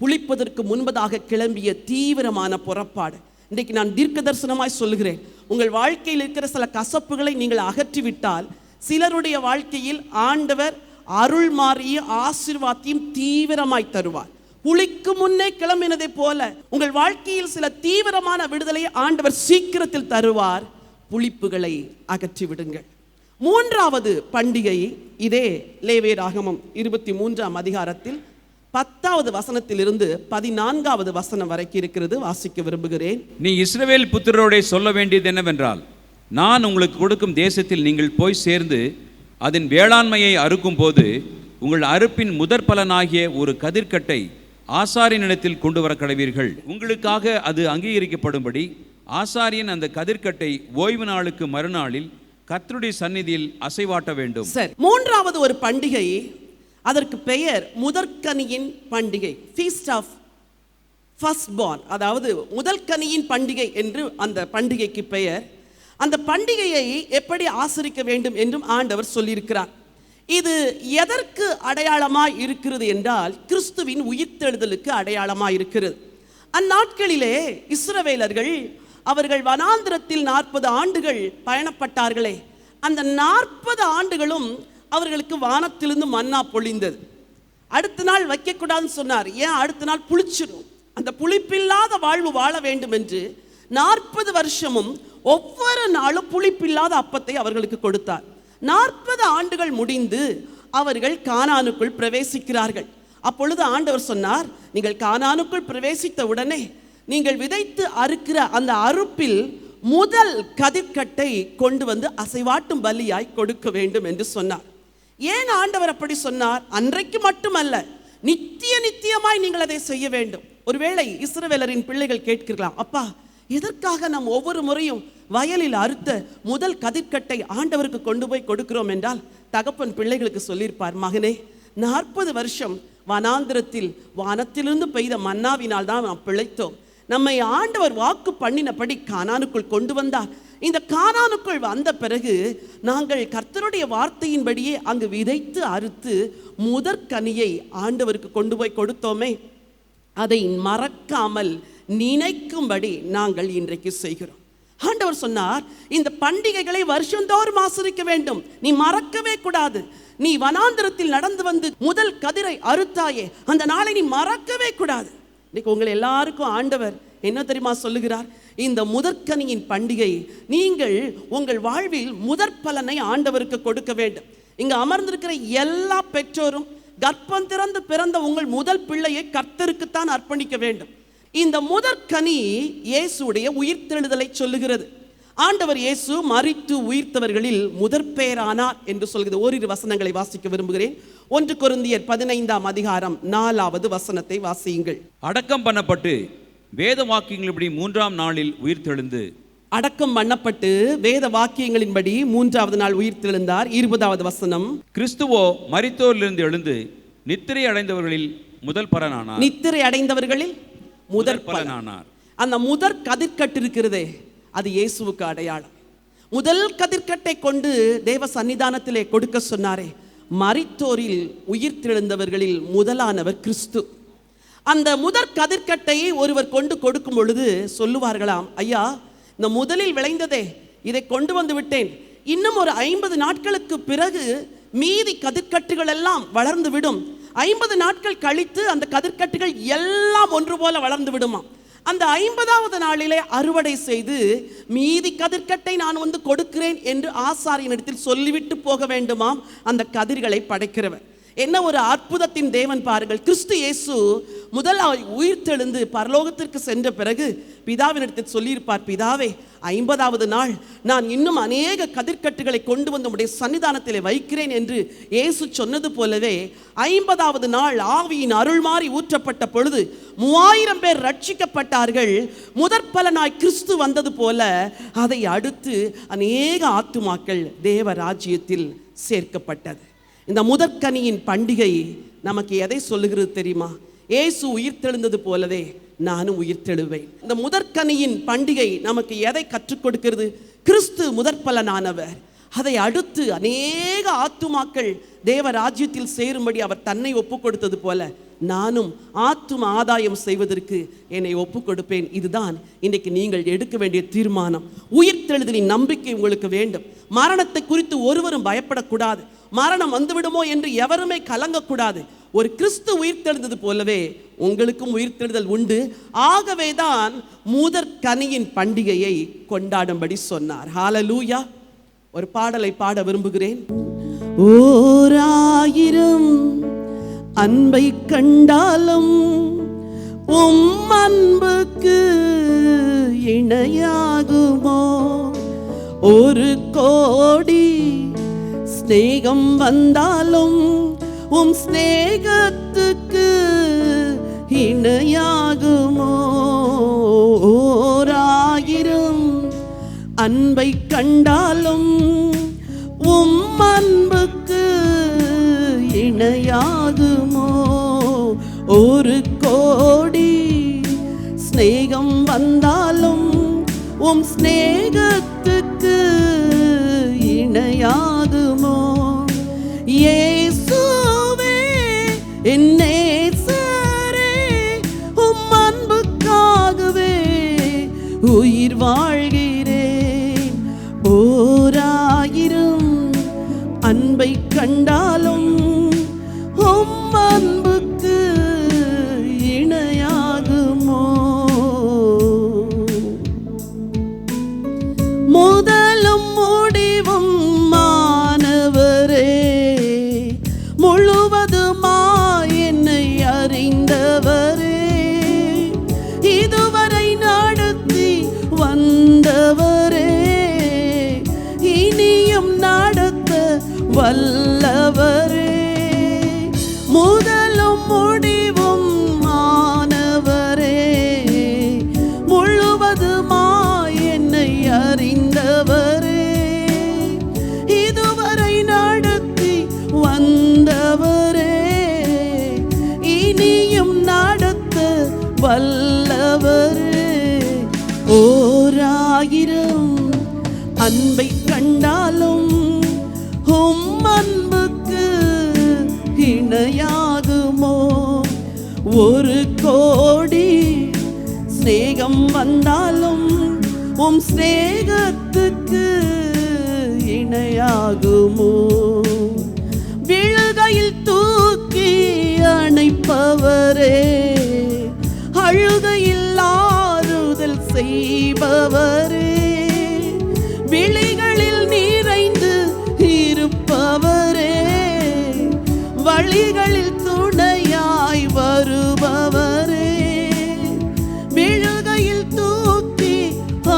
புளிப்பதற்கு முன்பதாக கிளம்பிய தீவிரமான புறப்பாடு. இன்றைக்கு நான் தீர்க்க தரிசனமாய் சொல்லுகிறேன், உங்கள் வாழ்க்கையில் இருக்கிற சில கசப்புகளை நீங்கள் அகற்றிவிட்டால் சிலருடைய வாழ்க்கையில் ஆண்டவர் அருள் மாறிய ஆசீர்வாதத்தையும் தீவிரமாய் தருவார். புளிக்கு முன்னே கிளம்பினதை போல உங்கள் வாழ்க்கையில் சில தீவிரமான விடுதலையை ஆண்டவர் சீக்கிரத்தில் தருவார். புளிப்புகளை அகற்றி விடுங்கள். மூன்றாவது பண்டிகை இதே லேவியராகமம் 23ஆம் அதிகாரத்தில் 10வது வசனத்திலிருந்து 14வது வசனம் வரைக்கும் இருக்கிறது. வாசிக்க விரும்புகிறேன். நீ இஸ்ரவேல் புத்திரரோடே சொல்ல வேண்டியது என்னவென்றால், நான் உங்களுக்கு கொடுக்கும் தேசத்தில் நீங்கள் போய் சேர்ந்து அதன் வேளாண்மையை அறுக்கும் போது உங்கள் அறுப்பின் முதற் பலனாகிய ஒரு கதிர்க்கட்டை ஆசாரியனிடத்தில் கொண்டு வர கடவீர்கள். உங்களுக்காக அது அங்கீகரிக்கப்படும்படி ஆசாரியன் அந்த கதிர்க்கட்டை ஓய்வு நாளுக்கு மறுநாளில் கர்த்தருடைய சந்நிதியில் அசைவாட்ட வேண்டும். சரி, மூன்றாவது ஒரு பண்டிகை, அதற்கு பெயர் முதற்கனியின் பண்டிகை, ஃபீஸ்ட் ஆஃப் ஃபர்ஸ்ட் பார்ன், அதாவது முதல் கனியின் பண்டிகை என்று அந்த பண்டிகைக்கு பெயர். அந்த பண்டிகையை எப்படி ஆசரிக்க வேண்டும் என்றும் ஆண்டவர் சொல்லியிருக்கிறார். இது எதற்கு அடையாளமாய் இருக்கிறது என்றால் கிறிஸ்துவின் உயிர்த்தெழுதலுக்கு அடையாளமாய் இருக்கிறது. அந்நாட்களிலே இஸ்ரவேலர்கள் அவர்கள் வனாந்திரத்தில் 40 ஆண்டுகள் பயணப்பட்டார்களே, அந்த 40 ஆண்டுகளும் அவர்களுக்கு வானத்திலிருந்து மன்னா பொழிந்தது. அடுத்த நாள் வைக்கக்கூடாதுன்னு சொன்னார். ஏன்? அடுத்த நாள் புளிச்சிடும். அந்த புளிப்பில்லாத வாழ்வு வாழ வேண்டும் என்று 40 வருஷமும் ஒவ்வொரு நாளும் புளிப்பில்லாத அப்பத்தை அவர்களுக்கு கொடுத்தார். 40 ஆண்டுகள் முடிந்து அவர்கள் கானானுக்குள் பிரவேசிக்கிறார்கள். அப்பொழுது ஆண்டவர் சொன்னார், நீங்கள் கானானுக்குள் பிரவேசித்த உடனே நீங்கள் விதைத்து அறுக்கிற அந்த அறுப்பில் முதல் கதிர்க்கட்டை கொண்டு வந்து அசைவாட்டும் பலியாய் கொடுக்க வேண்டும் என்று சொன்னார். ஏன் ஆண்டவர் அப்படி சொன்னார்? அன்றைக்கு மட்டுமல்ல, நித்திய நித்தியமாய் நீங்கள் அதை செய்ய வேண்டும். ஒருவேளை இஸ்ரவேலரின் பிள்ளைகள் கேட்கிறார்களாம், அப்பா எதற்காக நாம் ஒவ்வொரு முறையும் வயலில் அறுத்த முதல் கதிர்க்கட்டை ஆண்டவருக்கு கொண்டு போய் கொடுக்கிறோம் என்றால், தகப்பன் பிள்ளைகளுக்கு சொல்லியிருப்பார், மகனே 40 வருஷம் வனாந்திரத்தில் வானத்திலிருந்து பெய்த மன்னாவினால் தான் நாம் பிழைத்தோம். நம்மை ஆண்டவர் வாக்கு பண்ணினபடி கானானுக்குள் கொண்டு வந்தார். இந்த கானானுக்குள் வந்த பிறகு நாங்கள் கர்த்தருடைய வார்த்தையின்படியே அங்கு விதைத்து அறுத்து முதற்கனியை ஆண்டவருக்கு கொண்டு போய் கொடுத்தோமே, அதை மறக்காமல் நினைக்கும்படி நாங்கள் இன்றைக்கு செய்கிறோம். ஆண்டவர் சொன்னார், இந்த பண்டிகைகளை வருஷந்தோறும் ஆசரிக்க வேண்டும், நீ மறக்கவே கூடாது. நீ வனாந்திரத்தில் நடந்து வந்து முதல் கதிரை அறுத்தாயே, அந்த நாளை நீ மறக்கவே கூடாது. இன்னைக்கு உங்கள் எல்லாருக்கும் ஆண்டவர் என்ன தெரியுமா சொல்லுகிறார்? இந்த முதற்கனியின் பண்டிகை நீங்கள் உங்கள் வாழ்வில் முதற் பலனை ஆண்டவருக்கு கொடுக்க வேண்டும். இங்கு அமர்ந்திருக்கிற எல்லா பெற்றோரும் கர்ப்பம் திறந்து பிறந்த உங்கள் முதல் பிள்ளையை கர்த்தருக்குத்தான் அர்ப்பணிக்க வேண்டும். இந்த முதற்கனி இயேசுடைய உயிர்த்தெழுதலை சொல்லுகிறது. ஆண்டவர் இயேசு மரித்து உயிர்த்தவர்களில் முதற்பேரானார் என்று சொல்கிறது. ஓரிரு வசனங்களை வாசிக்க விரும்புகிறேன். 1 கொரிந்தியர் 15ஆம் அதிகாரம் 4வது வசனத்தை வாசியுங்கள். அடக்கம் பண்ணப்பட்டு வேத வாக்கியங்களின்படி 3ஆம் நாளில் உயிர்த்தெழுந்து. அடக்கம் பண்ணப்பட்டு வேத வாக்கியங்களின்படி 3வது நாள் உயிர்த்தெழுந்தார். 20வது வசனம், கிறிஸ்துவோ மரித்தோரிலிருந்து எழுந்து நித்திரை அடைந்தவர்களில் முதல் பலனானார். நித்திரை அடைந்தவர்களில் முதற் பலனானார். அந்த முதற் கதிர்க்கட்டு இருக்கிறதே, அது இயேசுவுக்கு அடையாளம். முதல் கதிர்க்கட்டை கொண்டு தேவ சன்னிதானத்திலே கொடுக்க சொன்னாரே, மரித்தோரில் உயிர்த்தெழுந்தவர்களில் முதலானவர் கிறிஸ்து. அந்த முதற் கதிர்க்கட்டையை ஒருவர் கொண்டு கொடுக்கும் பொழுது சொல்லுவார்களாம், ஐயா இந்த முதலில் விளைந்ததே இதை கொண்டு வந்து விட்டேன், இன்னும் ஒரு 50 நாட்களுக்கு பிறகு மீதி கதிர்க்கட்டுகள் எல்லாம் வளர்ந்து விடும். 50 நாட்கள் கழித்து அந்த கதிர்க்கட்டுகள் எல்லாம் ஒன்று போல வளர்ந்து விடுமா. அந்த 50வது நாளிலே அறுவடை செய்து மீதி கதிர்க்கட்டை நான் வந்து கொடுக்கிறேன் என்று ஆசாரியனிடத்தில் சொல்லிவிட்டு போக வேண்டுமாம் அந்த கதிர்களை படைக்கிறவர். என்ன ஒரு அற்புதத்தின் தேவன் பாருங்கள். கிறிஸ்து இயேசு முதலாய் உயிர்த்தெழுந்து பரலோகத்திற்கு சென்ற பிறகு பிதாவினிடத்தில் சொல்லியிருப்பார், பிதாவே 50வது நாள் நான் இன்னும் அநேக கதிர்க்கட்டுகளை கொண்டு வந்து உம்முடைய சன்னிதானத்திலே வைக்கிறேன் என்று இயேசு சொன்னது போலவே 50வது நாள் ஆவியின் அருள் மாறி ஊற்றப்பட்ட பொழுது 3000 பேர் ரட்சிக்கப்பட்டார்கள். முதற் பலனாய் கிறிஸ்து வந்தது போல அதை அடுத்து அநேக ஆத்துமாக்கள் தேவ ராஜ்யத்தில் சேர்க்கப்பட்டது. இந்த முதற்கனியின் பண்டிகை நமக்கு எதை சொல்லுகிறது தெரியுமா? இயேசு உயிர்த்தெழுந்தது போலவே நானும் உயிர்த்தெழுவேன். இந்த முதற்கனியின் பண்டிகை நமக்கு எதை கற்றுக் கொடுக்கிறது? கிறிஸ்து முதற்பலனானவர். அதை அடுத்து அநேக ஆத்துமாக்கள் தேவ ராஜ்யத்தில் சேரும்படி அவர் தன்னை ஒப்பு கொடுத்தது போல நானும் ஆத்தும ஆதாயம் செய்வதற்கு என்னை ஒப்பு கொடுப்பேன். இதுதான் இன்றைக்கு நீங்கள் எடுக்க வேண்டிய தீர்மானம். உயிர்த்தெழுதலின் நம்பிக்கை உங்களுக்கு வேண்டும். மரணத்தை குறித்து ஒருவரும் பயப்படக்கூடாது. மரணம் வந்துவிடுமோ என்று எவருமே கலங்கக்கூடாது. ஒரு கிறிஸ்து உயிர்த்தெழுந்தது போலவே உங்களுக்கும் உயிர்த்தெழுதல் உண்டு. ஆகவேதான் முதற்கனியின் பண்டிகையை கொண்டாடும்படி சொன்னார். ஹல்லேலூயா. ஒரு பாடலை பாட விரும்புகிறேன். ஓர் 1000 அன்பை கண்டாலும் உம் அன்புக்கு இணையாகுமோ? 1 கோடி ஸ்நேகம் வந்தாலும் உம் ஸ்நேகத்துக்கு இணையாகுமோ? ஓர் 1000 அன்பை கண்டாலும் உம் அன்புக்கு இணையாகுமோ? 1 கோடி ஸ்நேகம் வந்தாலும் உம் ஸ்நேகத்துக்கு இணையாகுமோ? இயேசுவே என் நேசரே, உம் அன்புக்காகவே உயிர் வாழ்கிறேன். ஓர் 1000 அன்பை கண்டாலும் உம் அன்புக்கு இணையாகுமோ? முதலும் முடிவும் மானவரே, முழுவதுமாய் என்னை அறிந்தவரே, இதுவரை நடத்தி வந்தவரே, இனியும் நடத்த வல்லவர் நல்லவரே. ஓராயிரம் அன்பை கண்டாலும் உம் அன்புக்கு இணையாகுமோ? ஒரு கோடி ஸ்நேகம் வந்தாலும் உம் ஸ்நேகத்துக்கு இணையாகுமோ? விழுகையில் தூக்கி அணைப்பவரே, அழுகையில் ஆறுதல் செய்பவரே, விழிகளில் நிறைந்து இருப்பவரே, வழிகளில் துணையாய் வருபவரே, விழுகையில் தூக்கி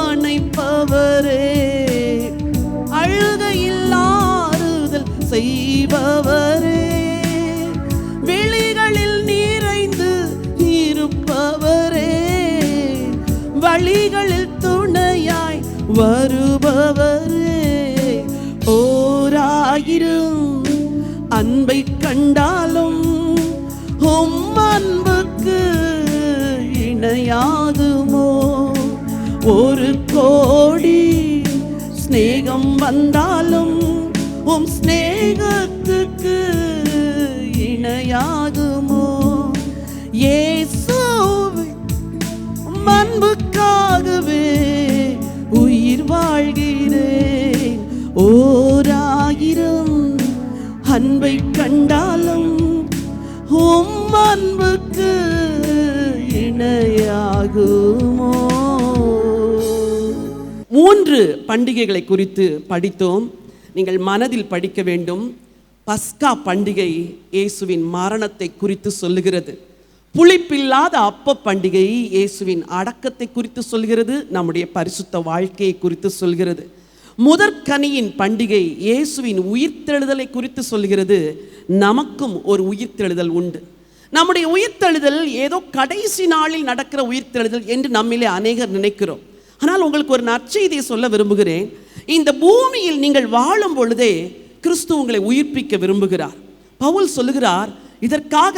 அணைப்பவரே, அழுகையில் ஆறுதல் செய்பவரே, விழிகளில் நிறைந்து இருப்பவரே, வழிகளில் துணையாய் வருபவரே. ஓராயிரம் அன்பை கண்டாலும் உம் அன்புக்கு இணையாகுமோ? ஒரு கோடி ஸ்நேகம் வந்தாலும் உம் ஸ்நேகத்துக்கு இணையாகுமோ? இயேசுவே அன்புக்காகவே உயிர் வாழ்கிறேன். ஓராயிரம் அன்பை கண்டாலும் உம் அன்புக்கு இணையாகுமோ? 3 பண்டிகைகளை குறித்து படித்தோம். நீங்கள் மனதில் படிக்க வேண்டும். பஸ்கா பண்டிகை இயேசுவின் மரணத்தை குறித்து சொல்லுகிறது. புளிப்பில்லாத அப்ப பண்டிகை இயேசுவின் அடக்கத்தை குறித்து சொல்கிறது. நம்முடைய பரிசுத்த வாழ்க்கையை குறித்து சொல்கிறது. முதற்கனியின் பண்டிகை இயேசுவின் உயிர்த்தெழுதலை குறித்து சொல்கிறது. நமக்கும் ஒரு உயிர்த்தெழுதல் உண்டு. நம்முடைய உயிர்த்தெழுதல் ஏதோ கடைசி நாளில் நடக்கிற உயிர்த்தெழுதல் என்று நம்மிலே அநேகர் நினைக்கிறோம். ஆனால் உங்களுக்கு ஒரு நற்செய்தியை சொல்ல விரும்புகிறேன். இந்த பூமியில் நீங்கள் வாழும் பொழுதே கிறிஸ்து உங்களை உயிர்ப்பிக்க விரும்புகிறார். பவுல் சொல்லுகிறார், இதற்காக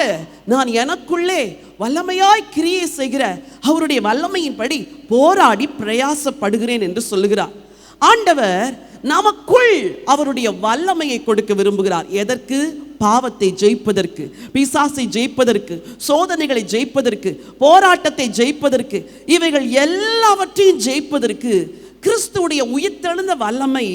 நான் எனக்குள்ளே வல்லமையாய் கிரியை செய்கிற அவருடைய வல்லமையின்படி போராடி பிரயாசப்படுகிறேன் என்று சொல்லுகிறார். ஆண்டவர் நமக்குள் அவருடைய வல்லமையை கொடுக்க விரும்புகிறார். எதற்கு? பாவத்தை ஜெயிப்பதற்கு, பிசாசை ஜெயிப்பதற்கு, சோதனைகளை ஜெயிப்பதற்கு, போராட்டத்தை ஜெயிப்பதற்கு, இவைகள் எல்லாவற்றையும் ஜெயிப்பதற்கு கிறிஸ்துவுடைய உயிர்த்தெழுந்த வல்லமை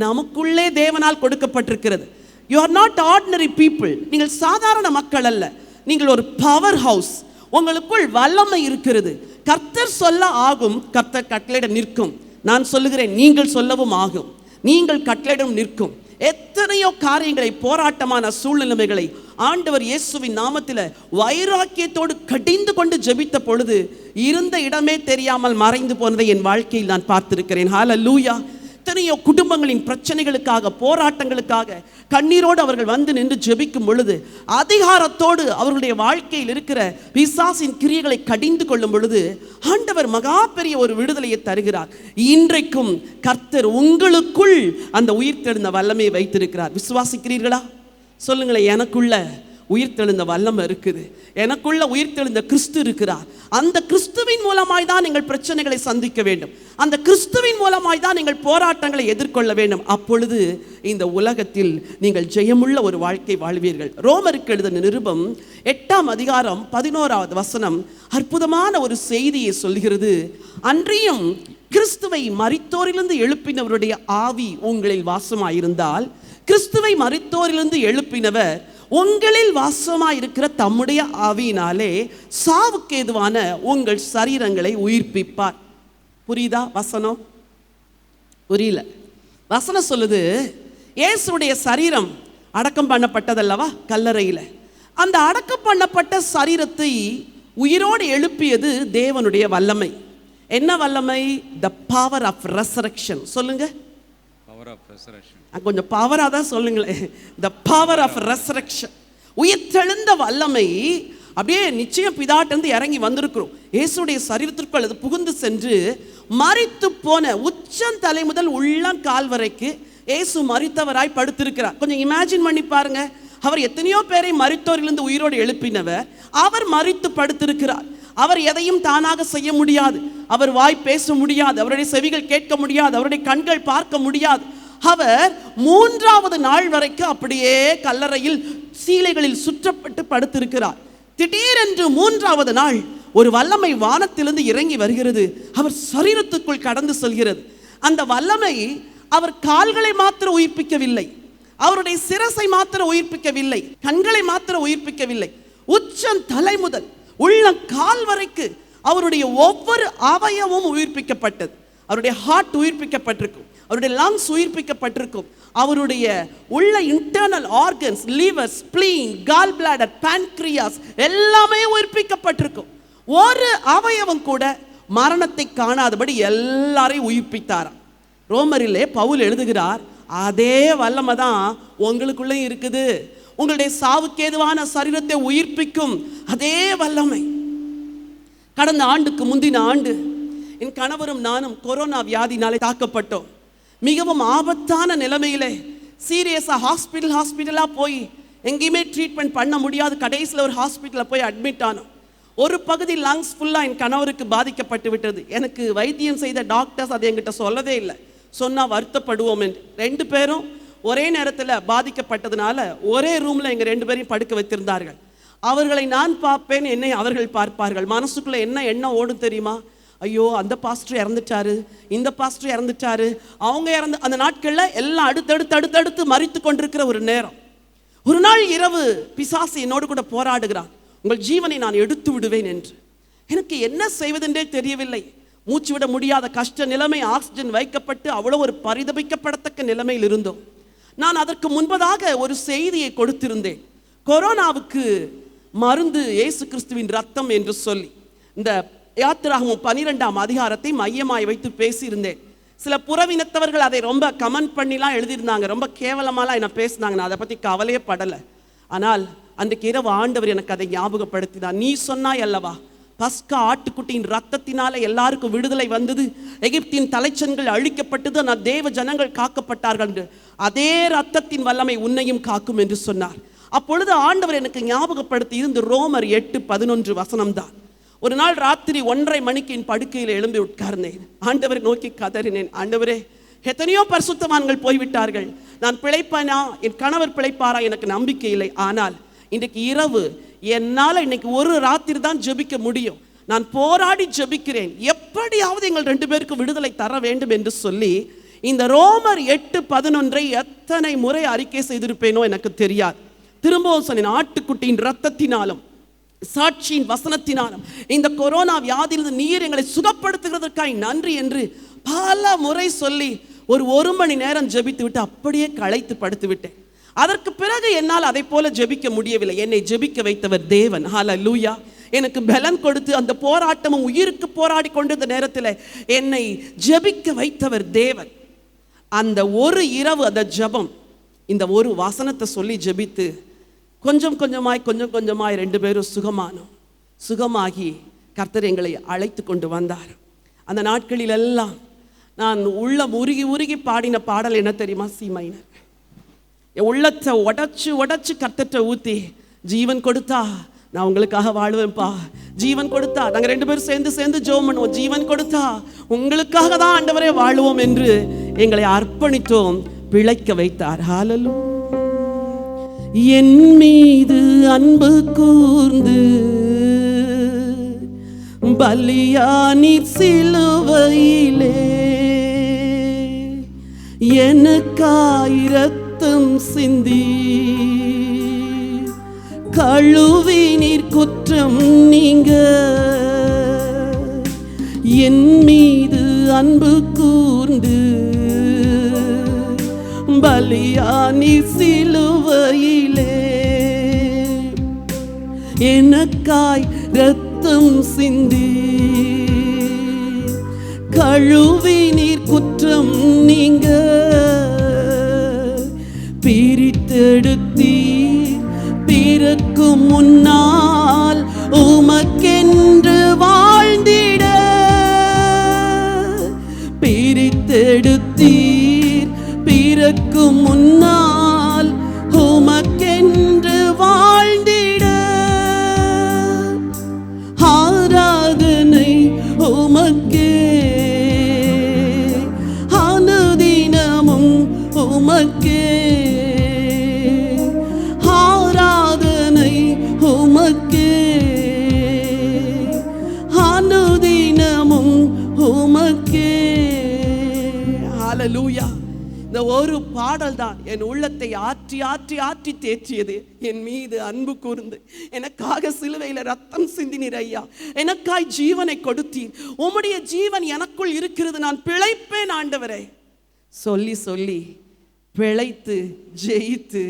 நமக்குள்ளே தேவனால் கொடுக்கப்பட்டிருக்கிறது. You are not ordinary people. நீங்கள் சாதாரண மக்கள் அல்ல. நீங்கள் ஒரு பவர் ஹவுஸ். உங்களுக்குள் வல்லமை இருக்கிறது. கர்த்தர் சொல்ல ஆகும், கர்த்தர் கட்டளையிட நிற்கும். நான் சொல்லுகிறேன், நீங்கள் சொல்லவும் ஆகும், நீங்கள் கட்டளையிடம் நிற்கும். எத்தனையோ காரியங்களை, போராட்டமான சூழ்நிலைகளை ஆண்டவர் இயேசுவின் நாமத்தில் வைராக்கியத்தோடு கடிந்து கொண்டு ஜெபித்த பொழுது இருந்த இடமே தெரியாமல் மறைந்து போனதை என் வாழ்க்கையில் நான் பார்த்திருக்கிறேன். ஹல்லேலூயா. எத்தனையோ குடும்பங்களின் பிரச்சனைகளுக்காக, போராட்டங்களுக்காக கண்ணீரோடு அவர்கள் வந்து நின்று ஜெபிக்கும் பொழுது, அதிகாரத்தோடு அவர்களுடைய வாழ்க்கையில் இருக்கிற பிசாசின் கிரியைகளை கடிந்து கொள்ளும் பொழுது ஆண்டவர் மகா பெரிய ஒரு விடுதலையை தருகிறார். இன்றைக்கும் கர்த்தர் உங்களுக்குள் அந்த உயிர்த்தெழுந்த வல்லமையை வைத்திருக்கிறார். விசுவாசிக்கிறீர்களா? சொல்லுங்களேன், எனக்குள்ள உயிர்த்தெழுந்த வல்லமை இருக்குது, எனக்குள்ள உயிர்த்தெழுந்த கிறிஸ்து இருக்கிறார். அந்த கிறிஸ்துவின் மூலமாய் தான் நீங்கள் பிரச்சனைகளை சந்திக்க வேண்டும். அந்த கிறிஸ்துவின் மூலமாய் தான் நீங்கள் போராட்டங்களை எதிர்கொள்ள வேண்டும். அப்பொழுது இந்த உலகத்தில் நீங்கள் ஜெயமுள்ள ஒரு வாழ்க்கை வாழ்வீர்கள். ரோமருக்கு எழுதின நிருபம் 8ஆம் அதிகாரம் 11வது வசனம் அற்புதமான ஒரு செய்தியை சொல்கிறது. அன்றியும் கிறிஸ்துவை மரித்தோரிலிருந்து எழுப்பினவருடைய ஆவி உங்களில் வாசமாயிருந்தால், கிறிஸ்துவை மரித்தோரிலிருந்து எழுப்பினவர் உங்களில் வாசமாயிருக்கிற தம்முடைய ஆவியினாலே சாவுக்கு ஏதுவான உங்கள் சரீரங்களை உயிர்ப்பிப்பார். புரியுதா வசனம்? புரியல. வசனம் சொல்லுது, இயேசுடைய சரீரம் அடக்கம் பண்ணப்பட்டதல்லவா கல்லறையில். அந்த அடக்கம் பண்ணப்பட்ட சரீரத்தை உயிரோடு எழுப்பியது தேவனுடைய வல்லமை. என்ன வல்லமை? The power of resurrection. சொல்லுங்க, பவர் ஆஃப் ரெசரக்ஷன். கொஞ்சம் பவராக தான் சொல்லுங்களேன். The power of resurrection. உயிர்த்தெழுந்த வல்லமை அப்படியே நிச்சயம் பிதாட்டிருந்து இறங்கி வந்திருக்கிறோம். இயேசுடைய சரீரத்திற்குள் அது புகுந்து சென்று மரித்து போன உச்சம் தலை முதல் உள்ளம் கால் வரைக்கு இயேசு மரித்தவராய் படுத்திருக்கிறார். கொஞ்சம் இமேஜின் பண்ணி பாருங்க. அவர் எத்தனையோ பேரை மரித்தோரிலிருந்து உயிரோடு எழுப்பினவர். அவர் மரித்து படுத்திருக்கிறார். அவர் எதையும் தானாக செய்ய முடியாது. அவர் வாய் பேச முடியாது, அவருடைய செவிகள் கேட்க முடியாது, அவருடைய கண்கள் பார்க்க முடியாது. அவர் 3வது நாள் வரைக்கும் அப்படியே கல்லறையில் சீலைகளில் சுற்றப்பட்டு படுத்திருக்கிறார். திடீரென்று 3வது நாள் ஒரு வல்லமை வானத்திலிருந்து இறங்கி வருகிறது. அவர் சரீரத்துக்குள் கடந்து செல்கிறது. அந்த வல்லமை அவர் கால்களை மாத்திரம் உயிர்ப்பிக்கவில்லை, அவருடைய சிரசை மாத்திரம் உயிர்ப்பிக்கவில்லை, கண்களை மாத்திரம் உயிர்ப்பிக்கவில்லை, உச்சம் தலை முதல் உள்ள கால் வரைக்கும் அவருடைய ஒவ்வொரு அவயவமும் உயிர்ப்பிக்கப்பட்டது. அவருடைய ஹார்ட் உயிர்ப்பிக்கப்பட்டிருக்கும், அவருடைய லங்ஸ் உயிர்ப்பிக்கப்பட்டிருக்கும், அவருடைய உள்ள internal organs, liver, spleen, gall bladder, pancreas எல்லாமே உயிர்ப்பிக்கப்பட்டிருக்கும். ஒரு அவயவம் கூட மரணத்தை காணாதபடி எல்லாரையும் உயிர்ப்பித்தாராம். ரோமரிலே பவுல் எழுதுகிறார், அதே வல்லமை தான் உங்களுக்குள்ளே இருக்குது. உங்களுடைய சாவுக்கு ஏதுவான சரீரத்தை உயிர்ப்பிக்கும் அதே வல்லமை. கடந்த ஆண்டுக்கு முந்தின ஆண்டு என் கணவரும் நானும் கொரோனா வியாதினாலே தாக்கப்பட்டோம். மிகவும் ஆபத்தான நிலைமையிலே சீரியஸாக ஹாஸ்பிட்டலாக போய் எங்கேயுமே ட்ரீட்மெண்ட் பண்ண முடியாது. கடைசியில் ஒரு ஹாஸ்பிட்டலில் போய் அட்மிட் ஆனோம். ஒரு பகுதி லங்ஸ் ஃபுல்லாக என் கணவருக்கு பாதிக்கப்பட்டு விட்டது. எனக்கு வைத்தியம் செய்த டாக்டர்ஸ் அதை என்கிட்ட சொல்லவே இல்லை, சொன்னால் வருத்தப்படுவோம் என்று. 2 பேரும் ஒரே நேரத்தில் பாதிக்கப்பட்டதுனால ஒரே ரூமில் எங்கள் 2 பேரையும் படுக்க வைத்திருந்தார்கள். அவர்களை நான் பார்ப்பேன், என்னை அவர்கள் பார்ப்பார்கள். மனசுக்குள்ளே என்ன எண்ணம் ஓடும் தெரியுமா? ஐயோ, அந்த பாஸ்டர் இறந்துட்டாரு, இந்த பாஸ்டர் இறந்துட்டாரு, அவங்க இறந்து. அந்த நாட்களில் எல்லாம் அடுத்தடுத்து மறித்து கொண்டிருக்கிற ஒரு நேரம். ஒரு நாள் இரவு பிசாசு என்னோடு கூட போராடுகிறான், உங்கள் ஜீவனை நான் எடுத்து விடுவேன் என்று. எனக்கு என்ன செய்வதென்றே தெரியவில்லை. மூச்சு விட முடியாத கஷ்ட நிலைமை, ஆக்சிஜன் வைக்கப்பட்டு அவ்வளோ ஒரு பரிதபிக்கப்படத்தக்க நிலைமையில் இருந்தோம். நான் அதற்கு முன்பதாக ஒரு செய்தியை கொடுத்திருந்தேன். கொரோனாவுக்கு மருந்து இயேசு கிறிஸ்துவின் ரத்தம் என்று சொல்லி இந்த யாத்திராகமம் 12ஆம் அதிகாரத்தை மையமாய் வைத்து பேசியிருந்தேன். சில புறவினத்தவர்கள் அதை ரொம்ப கமெண்ட் பண்ணிலாம் எழுதியிருந்தாங்க, ரொம்ப கேவலமாலாம் என்ன பேசினாங்க. நான் அதை பற்றி கவலையே படலை. ஆனால் அன்றைக்கு இரவு ஆண்டவர் எனக்கு அதை ஞாபகப்படுத்தினார். நீ சொன்னாய் அல்லவா, பஸ்கா ஆட்டுக்குட்டியின் ரத்தத்தினால எல்லாருக்கும் விடுதலை வந்தது, எகிப்தின் தலைச்சன்கள் அழிக்கப்பட்டது, ஆனால் தேவ ஜனங்கள் காக்கப்பட்டார்கள் என்று. அதே ரத்தத்தின் வல்லமை உன்னையும் காக்கும் என்று சொன்னார். அப்பொழுது ஆண்டவர் எனக்கு ஞாபகப்படுத்தி இருந்து ரோமர் 8:11 வசனம்தான். ஒரு நாள் ராத்திரி 1:30 மணிக்கு என் படுக்கையில் எழும்பி உட்கார்ந்தேன். ஆண்டவரை நோக்கி கதறினேன், ஆண்டவரே, எத்தனையோ பரிசுத்தவான்கள் போய்விட்டார்கள், நான் பிழைப்பானா, என் கணவர் பிழைப்பாரா, எனக்கு நம்பிக்கை இல்லை. ஆனால் இன்றைக்கு இரவு என்னால் இன்னைக்கு ஒரு ராத்திரி தான் ஜெபிக்க முடியும். நான் போராடி ஜெபிக்கிறேன், எப்படியாவது எங்கள் 2 பேருக்கு விடுதலை தர வேண்டும் என்று சொல்லி இந்த ரோமர் 8:11 எத்தனை முறை அறிக்கை செய்திருப்பேனோ எனக்கு தெரியாது. திரும்பவும் சொன்னேன், ஆட்டுக்குட்டியின் ரத்தத்தினாலும் சாட்சியின் வசனத்தினாலும் இந்த கொரோனா வியாதியிலிருந்து நீர் எங்களை சுகப்படுத்துகிறதற்காய் நன்றி என்று பல முறை சொல்லி ஒரு மணி நேரம் ஜெபித்து விட்டு அப்படியே களைத்து படுத்து விட்டேன். அதற்கு பிறகு என்னால் அதை போல ஜெபிக்க முடியவில்லை. என்னை ஜெபிக்க வைத்தவர் தேவன். ஹல்லேலூயா. எனக்கு பலன் கொடுத்து அந்த போராட்டமும் உயிருக்கு போராடி கொண்டிருந்த நேரத்தில் என்னை ஜெபிக்க வைத்தவர் தேவன். அந்த ஒரு இரவு அந்த ஜெபம், இந்த ஒரு வசனத்தை சொல்லி ஜெபித்து கொஞ்சம் கொஞ்சமாய் 2 பேரும் சுகமாகி கர்த்தர் எங்களை அழைத்து கொண்டு வந்தார். அந்த நாட்களில் எல்லாம் நான் உருகி பாடின பாடல் என்ன தெரியுமா? C minor. என் உள்ளத்தை உடைச்சு கர்த்தர்ட்ட ஊற்றி, ஜீவன் கொடுத்தா நான் உங்களுக்காக வாழுவேன்ப்பா, ஜீவன் கொடுத்தா நாங்கள் 2 பேரும் சேர்ந்து ஜெபம் பண்ணுவோம், ஜீவன் கொடுத்தா உங்களுக்காக தான் ஆண்டவரே வாழுவோம் என்று எங்களை அர்ப்பணித்தோம், பிழைக்க வைத்தார். ஹல்லேலூயா. என் மீது அன்பு கூர்ந்து பலியானீர் சிலுவையிலே, எனக்காய் இரத்தம் சிந்தி கழுவினீர் குற்றம் நீங்க. என் மீது அன்பு கூர்ந்து பலியானீர் சிலுவையிலே, எனக்காய் இரத்தம் சிந்தி கழுவினீர் குற்றம் நீங்க. பிரித்தெடுத்தீர் பிறக்கும் முன்னால் உமக்கென்று வாழ்ந்திட, பிரித்தெடுத்தீர் பிறக்கும் முன்னால் உமக்கென்று வாழ்ந்திட. ஆரா உமக்கே, ஆராதனை உமக்கே, அனுதினமும் உமக்கே. ஹல்லேலூயா. இந்த ஒரு பாடல் தான் என் உள்ளத்தை ஆற்றி ஆற்றி ஆற்றி தேற்றியது. என் மீது அன்பு கூர்ந்து எனக்காக சிலுவையில் ரத்தம் சிந்தினீர் ஐயா, எனக்காய் ஜீவனை கொடுத்தீர். உம்முடைய ஜீவன் எனக்குள் இருக்கிறது, நான் பிழைப்பேன் ஆண்டவரே சொல்லி சொல்லி பிழைத்து ஜெயித்து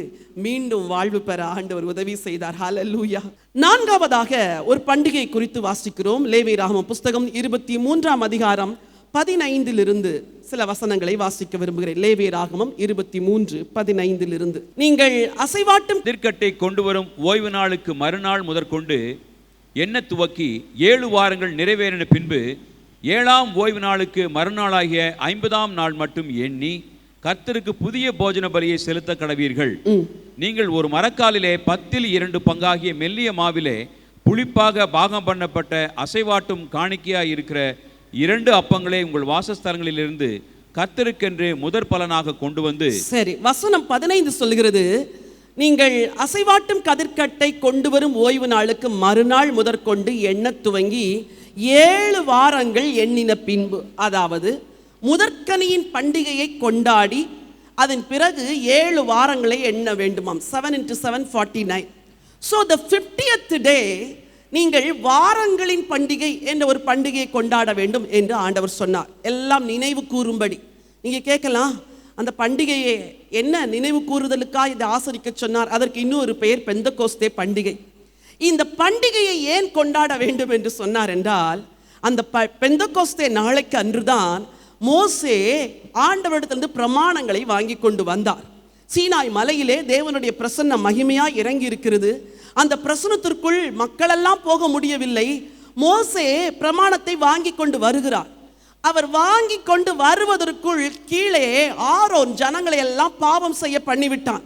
மீண்டும் வாழ்வு பெற ஆண்டவர் உதவி செய்தார். ஹல்லேலூயா. நான்காவதாக ஒரு பண்டிகை குறித்து வாசிக்கிறோம். லேவியராகமம் புஸ்தகம் 23ஆம் அதிகாரம் 15 சில வசனங்களை வாசிக்க விரும்புகிறேன். லேவியராகமம் 23:15. நீங்கள் அசைவாட்டும் திர்க்கட்டை கொண்டு வரும் ஓய்வு நாளுக்கு மறுநாள் முதற்கொண்டு எண்ண துவக்கி 7 வாரங்கள் நிறைவேறின பின்பு 7ஆம் ஓய்வு நாளுக்கு மறுநாளாகிய 50ஆம் நாள் மட்டும் எண்ணி கர்த்தருக்கு புதிய போஜன பலியை செலுத்த கடவீர்கள். நீங்கள் ஒரு மரக்காலிலே 10 பங்காகிய மெல்லிய மாவிலே புளிப்பாக பாகம் பண்ணப்பட்ட அசைவாட்டும் காணிக்கையாய் இருக்கிற 2 அப்பங்களை உங்கள் வாசஸ்தலங்களிலிருந்து கர்த்தருக்கென்று முதற் பலனாக கொண்டு வந்து. சரி, வசனம் 15 சொல்லுகிறது, நீங்கள் அசைவாட்டும் கதிர்க்கட்டை கொண்டு வரும் ஓய்வு நாளுக்கு மறுநாள் முதற்கொண்டு எண்ண துவங்கி 7 வாரங்கள் எண்ணின பின்பு, அதாவது முதற்கனியின் பண்டிகையை கொண்டாடி அதன் பிறகு 7 வாரங்களை எண்ண வேண்டுமாம். 7 × 7 49. So the 50th day நீங்கள் வாரங்களின் பண்டிகை என்ற ஒரு பண்டிகையை கொண்டாட வேண்டும் என்று ஆண்டவர் சொன்னார். எல்லாம் நினைவு கூறும்படி. நீங்க கேட்கலாம், அந்த பண்டிகையை என்ன நினைவு கூறுதலுக்காக இதை ஆசரிக்க சொன்னார்? அதற்கு இன்னொரு பெயர் பெந்தகோஸ்தே பண்டிகை. இந்த பண்டிகையை ஏன் கொண்டாட வேண்டும் என்று சொன்னார் என்றால், அந்த பெந்தகோஸ்தே நாளைக்கு அன்றுதான் மோசே ஆண்டவரிடத்திலிருந்து பிரமாணங்களை வாங்கி கொண்டு வந்தார். சீனாய் மலையிலே தேவனுடைய பிரசன்ன மகிமையாய் இறங்கி இருக்கிறது. அந்த பிரசனத்திற்குள் மக்களெல்லாம் போக முடியவில்லை. மோசே பிரமாணத்தை வாங்கி கொண்டு வருகிறார். அவர் வாங்கி கொண்டு வருவதற்குள் கீழே ஆரோன் ஜனங்களை எல்லாம் பாவம் செய்ய பண்ணிவிட்டான்.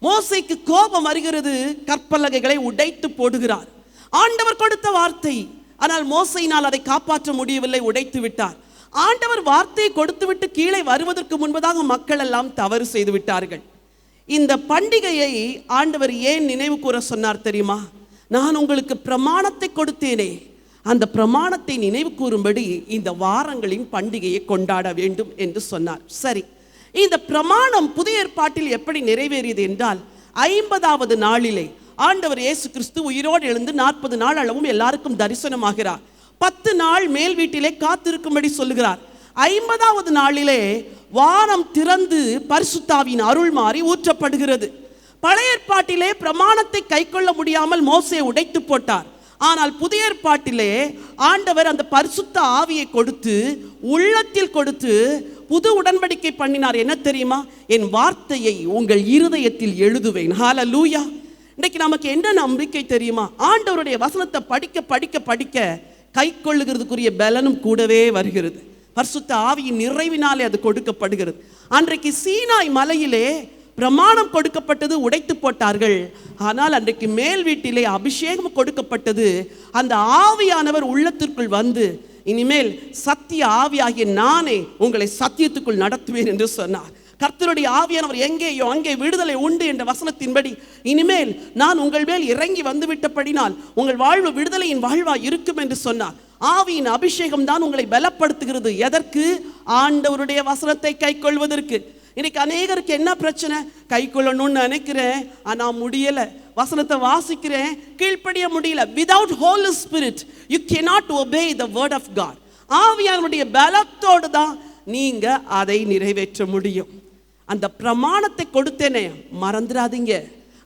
மோசேக்கு கோபம் வருகிறது, கற்பலகைகளை உடைத்து போடுகிறார். ஆண்டவர் கொடுத்த வார்த்தை, ஆனால் மோசையினால் அதை காப்பாற்ற முடியவில்லை, உடைத்து விட்டார். ஆண்டவர் வார்த்தையை கொடுத்துவிட்டு கீழே வருவதற்கு முன்பதாக மக்கள் எல்லாம் தவறு செய்து விட்டார்கள். இந்த பண்டிகையை ஆண்டவர் ஏன் நினைவு கூற சொன்னார் தெரியுமா? நான் உங்களுக்கு பிரமாணத்தை கொடுத்தேனே, அந்த பிரமாணத்தை நினைவு கூறும்படி இந்த வாரங்களின் பண்டிகையை கொண்டாட வேண்டும் என்று சொன்னார். சரி, இந்த பிரமாணம் புதிய ஏற்பாட்டில் எப்படி நிறைவேறியது என்றால், 50வது நாளிலே ஆண்டவர் இயேசு கிறிஸ்து உயிரோடு எழுந்து 40 நாள் அளவும் எல்லாருக்கும் தரிசனமாகிறார். 10 நாள் மேல் வீட்டிலே காத்திருக்கும்படி சொல்லுகிறார். 50வது நாளிலே வானம் திறந்து பரிசுத்தாவின் அருள் மாறி ஊற்றப்படுகிறது. பழைய ஏற்பாட்டிலே பிரமாணத்தை கைக்கொள்ள முடியாமல் மோசே உடைத்து போட்டார். ஆனால் புதிய ஏற்பாட்டிலே ஆண்டவர் அந்த பரிசுத்த ஆவியை கொடுத்து உள்ளத்தில் கொடுத்து புது உடன்படிக்கை பண்ணினார். என்ன தெரியுமா? என் வார்த்தையை உங்கள் இருதயத்தில் எழுதுவேன். ஹல்லேலூயா. இன்னைக்கு நமக்கு என்ன நம்பிக்கை தெரியுமா? ஆண்டவருடைய வசனத்தை படிக்க படிக்க படிக்க கை கொள்ளுகிறதுக்குரிய பலனும் கூடவே வருகிறது. பரிசுத்த ஆவியின் நிறைவினாலே அது கொடுக்கப்படுகிறது. அன்றைக்கு சீனாய் மலையிலே பிரமாணம் கொடுக்கப்பட்டது, உடைத்து போட்டார்கள். ஆனால் அன்றைக்கு மேல் வீட்டிலே அபிஷேகம் கொடுக்கப்பட்டது. அந்த ஆவியானவர் உள்ளத்திற்குள் வந்து, இனிமேல் சத்திய ஆவியாகிய நானே உங்களை சத்தியத்துக்குள் நடத்துவேன் என்று சொன்னார். கர்த்தருடைய ஆவியானவர் எங்கேயோ அங்கே விடுதலை உண்டு என்ற வசனத்தின்படி இனிமேல் நான் உங்கள் மேல் இறங்கி வந்து விட்டபடினால் உங்கள் வாழ்வு விடுதலையின் வாழ்வா இருக்கும் என்று சொன்னார். ஆவியின் அபிஷேகம் தான் உங்களை பலப்படுத்துகிறது. எதற்கு? ஆண்டவருடைய வசனத்தை கை கொள்வதற்கு. இன்னைக்கு அநேகருக்கு என்ன பிரச்சனை? கை கொள்ளணும்னு நினைக்கிறேன், ஆனா முடியல. வசனத்தை வாசிக்கிறேன், கீழ்ப்படிய முடியல. Without holy spirit you cannot obey the word of God. ஆவியானுடைய பலத்தோடு தான் நீங்க அதை நிறைவேற்ற முடியும். அந்த பிரமாணத்தை கொடுத்தேனே மறந்துடாதீங்க.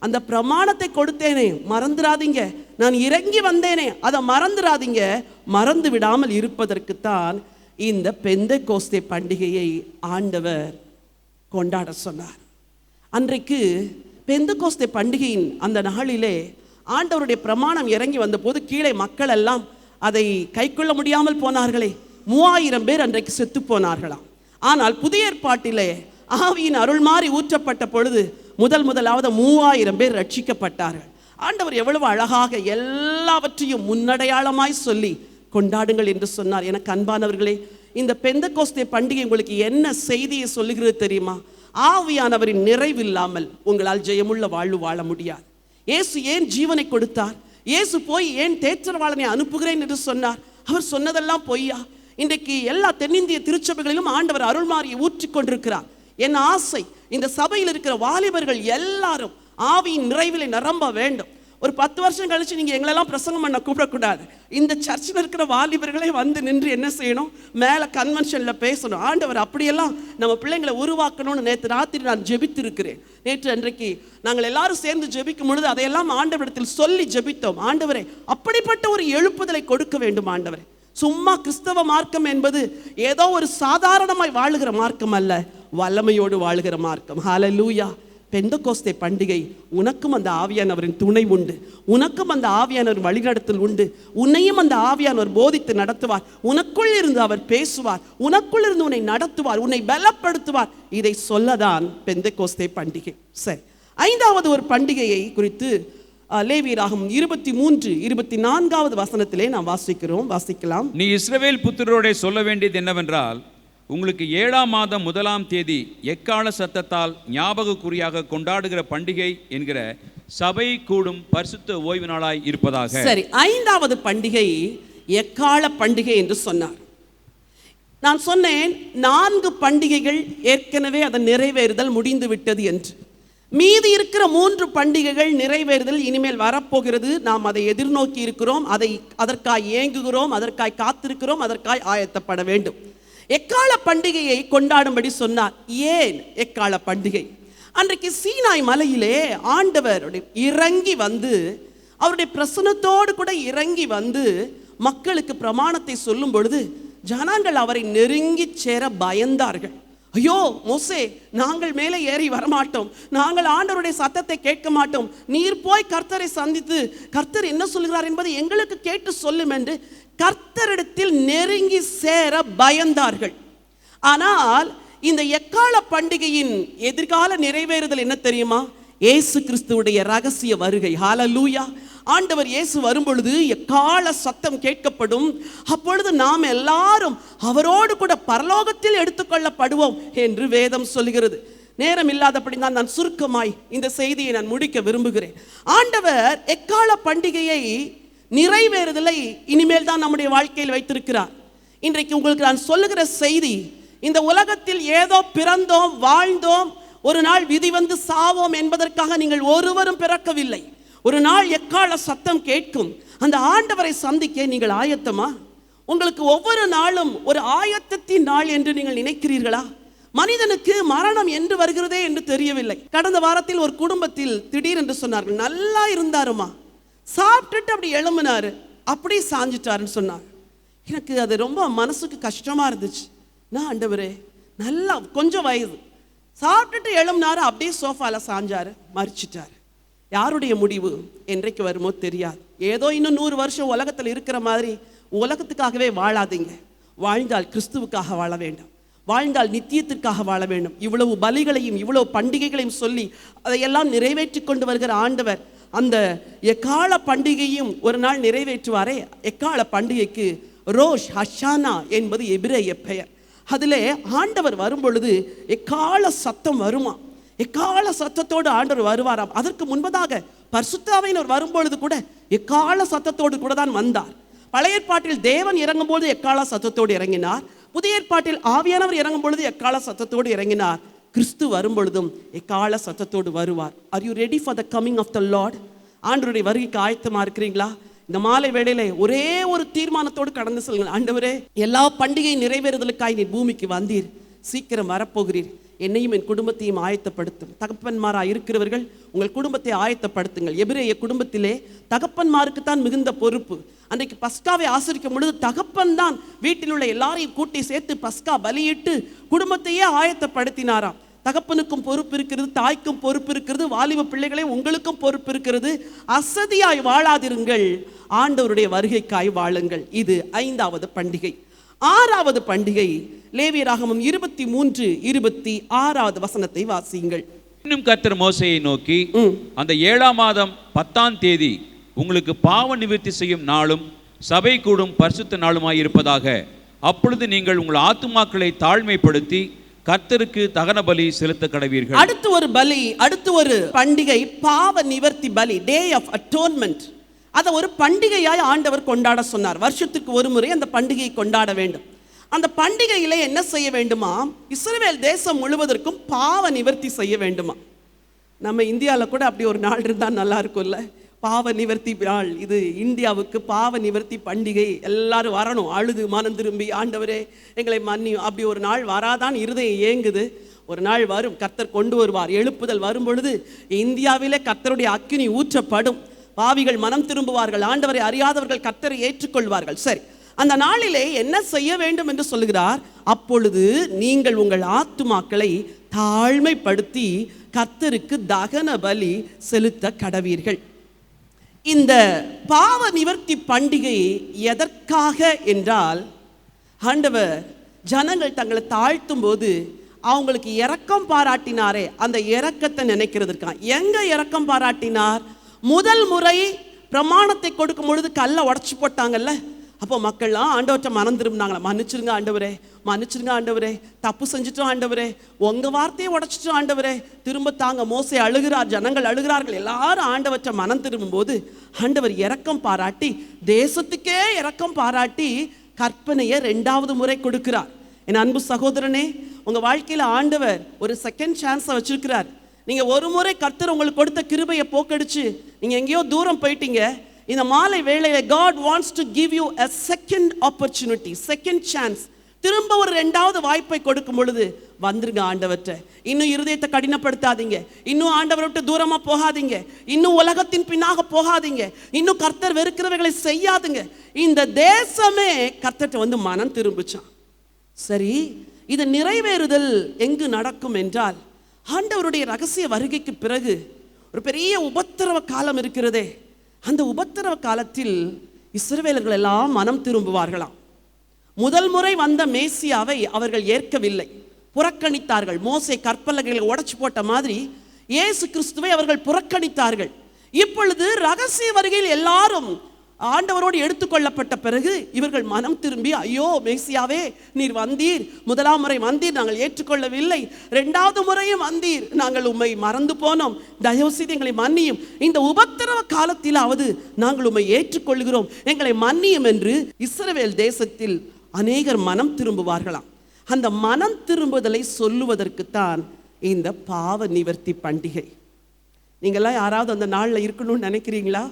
அந்த பிரமாணத்தை கொடுத்தேனே மறந்துடாதீங்க. நான் இறங்கி வந்தேனே அதை மறந்துடாதீங்க. மறந்து விடாமல் இருப்பதற்குத்தான் இந்த பெந்தெகோஸ்தே பண்டிகையை ஆண்டவர் கொண்டாட சொன்னார். அன்றைக்கு பெந்தெகோஸ்தே பண்டிகையின் அந்த நாளிலே ஆண்டவருடைய பிரமாணம் இறங்கி வந்த போது கீழே மக்கள் எல்லாம் அதை கைக்கொள்ள முடியாமல் போனார்களே. 3000 பேர் அன்றைக்கு செத்து போனார்களாம். ஆனால் புதிய ஏற்பாட்டிலே ஆவியின் அருள் மாறி ஊற்றப்பட்ட பொழுது முதலாவது 3000 பேர் ரட்சிக்கப்பட்டார்கள். ஆண்டவர் எவ்வளவு அழகாக எல்லாவற்றையும் முன்னடையாளமாய் சொல்லி கொண்டாடுங்கள் என்று சொன்னார். எனக்கு அன்பானவர்களே, இந்த பெந்தெகோஸ்தே பண்டிகை உங்களுக்கு என்ன செய்தியை சொல்லுகிறது தெரியுமா? ஆவியானவரின் நிறைவில்லாமல் உங்களால் ஜெயமுள்ள வாழ்வு வாழ முடியாது. இயேசு ஏன் ஜீவனை கொடுத்தார்? இயேசு போய் ஏன் தேற்றரவாளனை அனுப்புகிறேன் என்று சொன்னார்? அவர் சொன்னதெல்லாம் பொய்யா? இன்றைக்கு எல்லா தென்னிந்திய திருச்சபைகளிலும் ஆண்டவர் அருள்மாரியை ஊற்றிக் கொண்டிருக்கிறார். என் ஆசை, இந்த சபையில் இருக்கிற வாலிபர்கள் எல்லாரும் ஆவியின் நிறைவிலே நிரம்ப வேண்டும். ஒரு 10 வருஷம் கழிச்சு நீங்க எங்களெல்லாம் பிரசங்கம் பண்ண கூப்பிடக்கூடாது. இந்த சர்ச்சில் இருக்கிற வாலிபர்களே வந்து நின்று என்ன செய்யணும்? மேலே கன்வென்ஷன்ல பேசணும். ஆண்டவர் அப்படியெல்லாம் நம்ம பிள்ளைங்களை உருவாக்கணும்னு நேற்று ராத்திரி நான் ஜெபித்திருக்கிறேன். நேற்று அன்றைக்கு நாங்கள் எல்லாரும் சேர்ந்து ஜெபிக்கும் பொழுது அதையெல்லாம் ஆண்டவரிடத்தில் சொல்லி ஜெபித்தோம். ஆண்டவரே, அப்படிப்பட்ட ஒரு எழுப்புதலை கொடுக்க வேண்டும் ஆண்டவரே. சும்மா கிறிஸ்தவ மார்க்கம் என்பது ஏதோ ஒரு சாதாரணமாய் வாழுகிற மார்க்கம் அல்ல, வல்லமையோடு வாழுகிற மார்க்கம். ஹல்லேலூயா. பெந்தெகோஸ்தே பண்டிகை, உனக்கும் அந்த ஆவியானவரின் துணை உண்டு, உனக்கும் அந்த ஆவியானவர் வழிநடத்தல் உண்டு, உன்னையும் அந்த ஆவியானவர் போதித்து நடத்துவார், உனக்குள் இருந்து அவர் பேசுவார், உனக்குள் இருந்து உன்னை நடத்துவார், உன்னை பலப்படுத்துவார். இதை சொல்லதான் பெந்தெகோஸ்தே பண்டிகை. சரி, 5வது ஒரு பண்டிகையை குறித்து லேவியராகமம் 23-24 வசனத்திலே நாம் வாசிக்கலாம். நீ இஸ்ரவேல் புத்திரரோடே சொல்ல வேண்டியது என்னவென்றால், உங்களுக்கு 7ஆம் மாதம் 1ஆம் தேதி எக்கால சத்தத்தால் ஞாபகக்குறியாக கொண்டாடுகிற பண்டிகை என்கிற சபை கூடும் பரிசுத்த ஓய்வு நாளாய் இருப்பதாக. சரி, 5வது பண்டிகை எக்கால பண்டிகை என்று சொன்னார். நான் சொன்னேன் 4 பண்டிகைகள் ஏற்கனவே அதன் நிறைவேறுதல் முடிந்து விட்டது என்று. மீதி இருக்கிற 3 பண்டிகைகள் நிறைவேறுதல் இனிமேல் வரப்போகிறது. நாம் அதை எதிர்நோக்கி இருக்கிறோம், அதற்காய் ஏங்குகிறோம், அதற்காய் காத்திருக்கிறோம், அதற்காய் ஆயத்தப்பட வேண்டும். எக்கால பண்டிகையை கொண்டாடும்படி சொன்னார். ஏன் எக்கால பண்டிகை? அன்றைக்கு சீனாய் மலையிலே ஆண்டவர் இறங்கி வந்து, அவருடைய பிரசன்னத்தோடு கூட இறங்கி வந்து மக்களுக்கு பிரமாணத்தை சொல்லும் பொழுது ஜனங்கள் அவரை நெருங்கி சேர பயந்தார்கள். ஐயோ மோசே, நாங்கள் மேலே ஏறி வரமாட்டோம், நாங்கள் ஆண்டவருடைய சத்தத்தை கேட்க மாட்டோம், நீர் போய் கர்த்தரை சந்தித்து கர்த்தர் என்ன சொல்கிறார் என்பதை எங்களுக்கு கேட்டு சொல்லும் என்று கர்த்தரிடத்தில் நெருங்கி சேர பயந்தார்கள். ஆனால் இந்த எக்கால பண்டிகையின் எதிர்கால நிறைவேறுதல் என்ன தெரியுமா? இயேசு கிறிஸ்துவுடைய ரகசிய வருகை. ஹல்லேலூயா. ஆண்டவர் இயேசு வரும்பொழுது எக்கால சத்தம் கேட்கப்படும். அப்பொழுது நாம் எல்லாரும் அவரோடு கூட பரலோகத்தில் எடுத்துக்கொள்ளப்படுவோம் என்று வேதம் சொல்கிறது. நேரம் இல்லாதபடி நான் சுருக்கமாய் இந்த செய்தியை நான் முடிக்க விரும்புகிறேன். ஆண்டவர் எக்கால பண்டிகையை நிறைவேறுதலை இனிமேல் தான் நம்முடைய வாழ்க்கையில் வைத்திருக்கிறார். இன்றைக்கு உங்களுக்கு நான் சொல்லுகிற செய்தி, இந்த உலகத்தில் ஏதோ பிறந்தோம், வாழ்ந்தோம், ஒரு நாள் விதி வந்து சாவோம் என்பதற்காக நீங்கள் ஒருவரும் பிறக்கவில்லை. ஒரு நாள் எக்கால சத்தம் கேட்கும். அந்த ஆண்டவரை சந்திக்க நீங்கள் ஆயத்தமா? உங்களுக்கு ஒவ்வொரு நாளும் ஒரு ஆயத்தத்தின் நாள் என்று நீங்கள் நினைக்கிறீர்களா? மனிதனுக்கு மரணம் என்று வருகிறதே என்று தெரியவில்லை. கடந்த வாரத்தில் ஒரு குடும்பத்தில் திடீரென்று சொன்னார்கள், நல்லா இருந்தாருமா, சாப்பிட்டுட்டு அப்படி எழும்பினாரு, அப்படி சாஞ்சிட்டாருன்னு சொன்னார். எனக்கு அது ரொம்ப மனசுக்கு கஷ்டமா இருந்துச்சு. நான் ஆண்டவரே, நல்லா கொஞ்சம் வயது, சாப்பிட்டுட்டு எழும்பினாரு, அப்படியே சோஃபால சாஞ்சாரு, மறிச்சிட்டாரு. யாருடைய முடிவு என்றைக்கு வருமோ தெரியாது. ஏதோ இன்னும் 100 வருஷம் உலகத்தில் இருக்கிற மாதிரி உலகத்துக்காகவே வாழாதீங்க. வாழ்ந்தால் கிறிஸ்துவுக்காக வாழ வேண்டும், வாழ்ந்தால் நித்தியத்திற்காக வாழ வேண்டும். இவ்வளவு பலிகளையும் இவ்வளவு பண்டிகைகளையும் சொல்லி அதையெல்லாம் நிறைவேற்றி கொண்டு வருகிற ஆண்டவர் அந்த எக்கால பண்டிகையும் ஒரு நாள் நிறைவேற்றுவாரே. எக்கால பண்டிகைக்கு ரோஷ் ஹஷானா என்பது எபிரேய பெயர். அதிலே ஆண்டவர் வரும்பொழுது எக்கால சத்தம் வருமா, எக்கால சத்தத்தோடு ஆண்டவர் வருவாராம். அதற்கு முன்பதாக பரிசுத்த ஆவியானவர் வரும்பொழுது கூட எக்கால சத்தத்தோடு கூட தான் வந்தார். பழைய ஏற்பாட்டில் தேவன் இறங்கும் பொழுது எக்கால சத்தத்தோடு இறங்கினார். புதிய ஏற்பாட்டில் ஆவியானவர் இறங்கும் பொழுது எக்கால சத்தத்தோடு இறங்கினார். கிறிஸ்து வரும்பொழுதும் எக்கால சத்தத்தோடு வருவார். Are you ready for the coming of the lord? ஆண்டவருடைய வருகைக்கு ஆயத்தமா இருக்கிறீங்களா? இந்த மாலை வேளையில ஒரே ஒரு தீர்மானத்தோடு கடந்து செல்லுங்கள். ஆண்டவரே, எல்லா பண்டிகை நிறைவேறுதலுக்காய் நீர் பூமிக்கு வந்தீர், சீக்கிரம் வரப்போகிறீர், என்னையும் என் குடும்பத்தையும் ஆயத்தப்படுத்தும். தகப்பன்மாராக இருக்கிறவர்கள் உங்கள் குடும்பத்தை ஆயத்தப்படுத்துங்கள். எபிரேய குடும்பத்திலே தகப்பன்மாருக்கு தான் மிகுந்த பொறுப்பு. அன்றைக்கு பஸ்காவை ஆசரிக்கும் பொழுது தகப்பன் தான் வீட்டில் உள்ள எல்லாரையும் கூட்டி சேர்த்து பஸ்கா பலியிட்டு குடும்பத்தையே ஆயத்தப்படுத்தினாராம். தகப்பனுக்கும் பொறுப்பு இருக்கிறது, தாய்க்கும் பொறுப்பு இருக்கிறது, வாலிப பிள்ளைகளே உங்களுக்கும் பொறுப்பு இருக்கிறது. அசதியாய் வாழாதிருங்கள், ஆண்டவருடைய வருகைக்காய் வாழுங்கள். இது 5வது பண்டிகை. 6வது பண்டிகை லேவியராகமம் 23-26 வசனத்தை வாசியுங்கள். இன்னும் கர்த்தர் மோசேயை நோக்கி, அந்த 7ஆம் மாதம் 10ஆம் தேதி உங்களுக்கு பாவ நிவர்த்தி செய்யும் நாளும் சபை கூடும் பரிசுத்த நாளுமாய் இருப்பதாக. அப்பொழுது நீங்கள் உங்கள் ஆத்துமாக்களை தாழ்மைப்படுத்தி கர்த்தருக்கு தகன பலி செலுத்த கடவீர்கள். அடுத்து ஒரு பண்டிகை, பாவ நிவர்த்தி பலி, டே ஆஃப் அட்டோன்மெண்ட். அதை ஒரு பண்டிகையாய் ஆண்டவர் கொண்டாட சொன்னார். வருஷத்துக்கு ஒரு முறை அந்த பண்டிகையை கொண்டாட வேண்டும். அந்த பண்டிகையில என்ன செய்ய வேண்டுமா? இஸ்ரவேல் தேசம் முழுவதற்கும் பாவ நிவர்த்தி செய்ய வேண்டுமா? நம்ம இந்தியாவில் கூட அப்படி ஒரு நாள் இருந்தால் நல்லா இருக்கும்ல, பாவ நிவர்த்தி நாள். இது இந்தியாவுக்கு பாவ நிவர்த்தி பண்டிகை. எல்லாரும் வரணும், அழுது மனம் திரும்பி, ஆண்டவரே எங்களை மன்னியும். அப்படி ஒரு நாள் வராதான் இருதயம் ஏங்குது. ஒரு நாள் வரும், கர்த்தர் கொண்டு வருவார். எழுப்புதல் வரும் பொழுது இந்தியாவிலே கர்த்தருடைய அக்கினி ஊற்றப்படும். பாவிகள் மனம் திரும்புவார்கள், ஆண்டவரை அறியாதவர்கள் கர்த்தரை ஏற்றுக்கொள்வார்கள். சரி, அந்த நாளிலே என்ன செய்ய வேண்டும் என்று சொல்லுகிறார்? அப்பொழுது நீங்கள் உங்கள் ஆத்துமாக்களை தாழ்மைப்படுத்தி கர்த்தருக்கு தகன பலி செலுத்த கடவீர்கள். இந்த பாவ நிவர்த்தி பண்டிகை எதற்காக என்றால், ஆண்டவர் ஜனங்கள் தங்களை தாழ்த்தும் போது அவங்களுக்கு இரக்கம் பாராட்டினாரே, அந்த இரக்கத்தை நினைக்கிறதுக்கா. எங்க இரக்கம் பாராட்டினார்? முதல் முறை பிரமாணத்தை கொடுக்கும் பொழுது கல்லை உடச்சி போட்டாங்கல்ல, அப்போ மக்கள்லாம் ஆண்டவர்கிட்ட மனம் திரும்பினாங்களா, மன்னிச்சிருங்க ஆண்டவரே, மன்னிச்சிருங்க ஆண்டவரே, தப்பு செஞ்சுட்டோம் ஆண்டவரே, உங்க வார்த்தையை உடைச்சிட்டோம் ஆண்டவரே, திரும்ப தாங்க. மோசே அழுகிறார், ஜனங்கள் அழுகிறார்கள். எல்லாரும் ஆண்டவர்கிட்ட மனம் திரும்பும் போது ஆண்டவர் இரக்கம் பாராட்டி, தேசத்துக்கே இரக்கம் பாராட்டி கற்பனையை 2வது முறை கொடுக்கிறார். என் அன்பு சகோதரனே, உங்க வாழ்க்கையில ஆண்டவர் ஒரு செகண்ட் சான்ஸை வச்சிருக்கிறார். நீங்க ஒரு முறை கர்த்தர் உங்களுக்கு கொடுத்த கிருபையை போக்கடிச்சு நீங்க எங்கேயோ தூரம் போயிட்டீங்க. இந்த மாலை வேளையில God wants to give you a second opportunity, second chance. திரும்ப ஒரு 2வது வாய்ப்பை கொடுக்கும் பொழுது வந்துருங்க ஆண்டவர்கிட்ட. இன்னும் இருதயத்தை கடினப்படுத்தாதீங்க, இன்னும் ஆண்டவரை விட்டு தூரமா போகாதீங்க, இன்னும் உலகத்தின் பின்னாக போகாதீங்க, இன்னும் கர்த்தர் வெறுக்கிறவைகளை செய்யாதுங்க. இந்த தேசமே கர்த்தர்கிட்ட வந்து மனம் திரும்பிச்சான். சரி, இது நிறைவேறுதல் எங்கு நடக்கும் என்றால், ஆண்டவருடைய ரகசிய வருகைக்கு பிறகு ஒரு பெரிய உபத்திரவ காலம் இருக்கிறதே. அந்த உபத்திரவ காலத்தில் இஸ்ரவேலர்கள் எல்லாம் மனம் திரும்புவார்களாம். முதல் முறை வந்த மேசியாவை அவர்கள் ஏற்கவில்லை, புறக்கணித்தார்கள். மோசே கற்பலகைகளை உடைச்சு போட்ட மாதிரி இயேசு கிறிஸ்துவை அவர்கள் புறக்கணித்தார்கள். இப்பொழுது ரகசிய வருகையில் எல்லாரும் ஆண்டவரோடு எடுத்துக்கொள்ளப்பட்ட பிறகு இவர்கள் மனம் திரும்பி, ஐயோ மேசியாவே, நீர் வந்தீர், முதலாம் முறை வந்தீர், நாங்கள் ஏற்றுக்கொள்ளவில்லை, 2வது முறையும் வந்தீர், நாங்கள் உம்மை மறந்து போனோம், தயவு செய்து எங்களை மன்னியும், இந்த உபத்திரவ காலத்திலாவது நாங்கள் உம்மை ஏற்றுக்கொள்கிறோம், எங்களை மன்னியும் என்று இஸ்ரவேல் தேசத்தில் அநேகர் மனம் திரும்புவார்களாம். அந்த மனம் திரும்புதலை சொல்லுவதற்குத்தான் இந்த பாவ நிவர்த்தி பண்டிகை. நீங்களாம் யாராவது அந்த நாளில் இருக்கணும்னு நினைக்கிறீங்களா?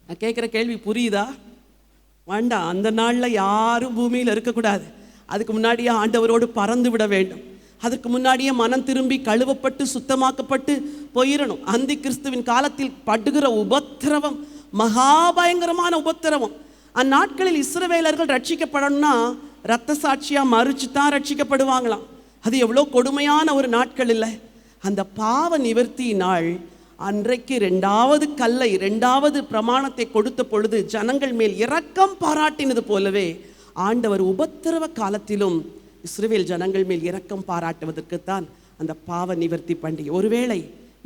நான் கேட்குற கேள்வி புரியுதா? வேண்டாம். அந்த நாளில் யாரும் பூமியில் இருக்கக்கூடாது. அதுக்கு முன்னாடியே ஆண்டவரோடு பறந்து விட வேண்டும். அதற்கு முன்னாடியே மனம் திரும்பி கழுவப்பட்டு சுத்தமாக்கப்பட்டு போயிடணும். அந்தி கிறிஸ்துவின் காலத்தில் படுகிற உபத்திரவம் மகாபயங்கரமான உபத்திரவம். அந்நாட்களில் இஸ்ரவேலர்கள் ரட்சிக்கப்படணும்னா இரத்த சாட்சியாக மறிச்சு தான் ரட்சிக்கப்படுவாங்களாம். அது எவ்வளோ கொடுமையான ஒரு நாட்கள் இல்லை. அந்த பாவ நிவர்த்தி நாள் அன்றைக்கு 2வது கல்லை, 2வது பிரமாணத்தை கொடுத்த பொழுது ஜனங்கள் மேல் இரக்கம் பாராட்டினது போலவே ஆண்டவர் உபத்திரவ காலத்திலும் இஸ்ரவேல் ஜனங்கள் மேல் இரக்கம் பாராட்டுவதற்குத்தான் அந்த பாவ நிவர்த்தி பண்டிகை. ஒருவேளை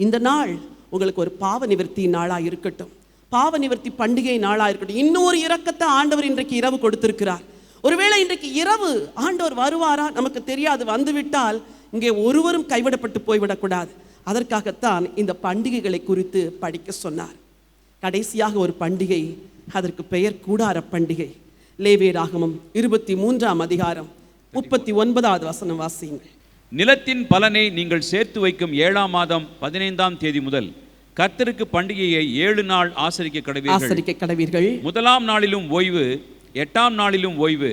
இந்த நாள் உங்களுக்கு ஒரு பாவ நிவர்த்தி நாளாக இருக்கட்டும், பாவ நிவர்த்தி பண்டிகை நாளாக இருக்கட்டும். இன்னொரு இரக்கத்தை ஆண்டவர் இன்றைக்கு இரவு கொடுத்திருக்கிறார். ஒருவேளை இன்றைக்கு இரவு ஆண்டவர் வருவாரா நமக்கு தெரியாது. வந்துவிட்டால் இங்கே ஒருவரும் கைவிடப்பட்டு போய்விடக்கூடாது. அதற்காகத்தான் இந்த பண்டிகைகளை குறித்து படிக்க சொன்னார். கடைசியாக ஒரு பண்டிகை, அதற்கு பெயர் கூடார பண்டிகை. லேவியராகமம் 23ஆம் அதிகாரம் 39வது வசனம் வாசியுங்கள். நிலத்தின் பலனை நீங்கள் சேர்த்து வைக்கும் 7ஆம் மாதம் 15ஆம் தேதி முதல் கர்த்தருக்கு பண்டிகையை 7 நாள் ஆசரிக்க கடவீர்கள். முதலாம் நாளிலும் ஓய்வு, 8ஆம் நாளிலும் ஓய்வு.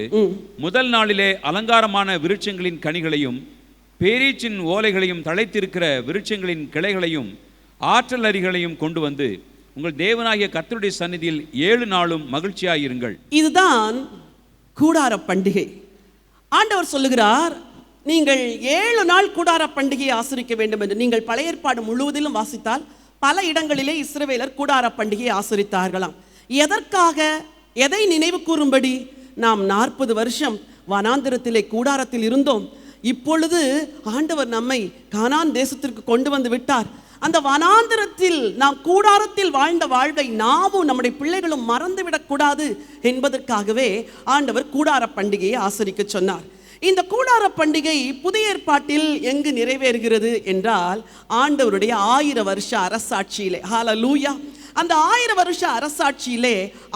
முதல் நாளிலே அலங்காரமான விருட்சங்களின் கனிகளையும் பேரீச்சின் ஓலைகளையும் தழைத்திருக்கிற விருட்சங்களின் கிளைகளையும் ஆற்றல் அரிகளையும் கொண்டு வந்து உங்கள் தேவனாகிய கர்த்தருடைய சந்நிதியில் 7 நாளும் மகிழ்ச்சியாயிருங்கள். இதுதான் கூடார பண்டிகை. ஆண்டவர் சொல்லுகிறார், நீங்கள் 7 நாள் கூடார பண்டிகையை ஆசரிக்க வேண்டும் என்று. நீங்கள் பழைய ஏற்பாடு முழுவதிலும் வாசித்தால் பல இடங்களிலே இஸ்ரவேலர் கூடார பண்டிகையை ஆசரித்தார்களாம். எதற்காக? எதை நினைவு கூறும்படி? நாம் 40 வருஷம் வனாந்திரத்திலே கூடாரத்தில் இருந்தோம். இப்பொழுது ஆண்டவர் நம்மை கானான் தேசத்திற்கு கொண்டு வந்து விட்டார். அந்த வனாந்திரத்தில் நாம் கூடாரத்தில் வாழ்ந்த வாழ்வை நாமும் நம்முடைய பிள்ளைகளும் மறந்துவிடக் கூடாது என்பதற்காகவே ஆண்டவர் கூடார பண்டிகையை ஆசரிக்க சொன்னார். இந்த கூடார பண்டிகை புதிய ஏற்பாட்டில் எங்கு நிறைவேறுகிறது என்றால் ஆண்டவருடைய 1000 வருஷ அரசாட்சியிலே. ஹல்லேலூயா. அந்த 1000 வருஷ அரசாட்சியிலே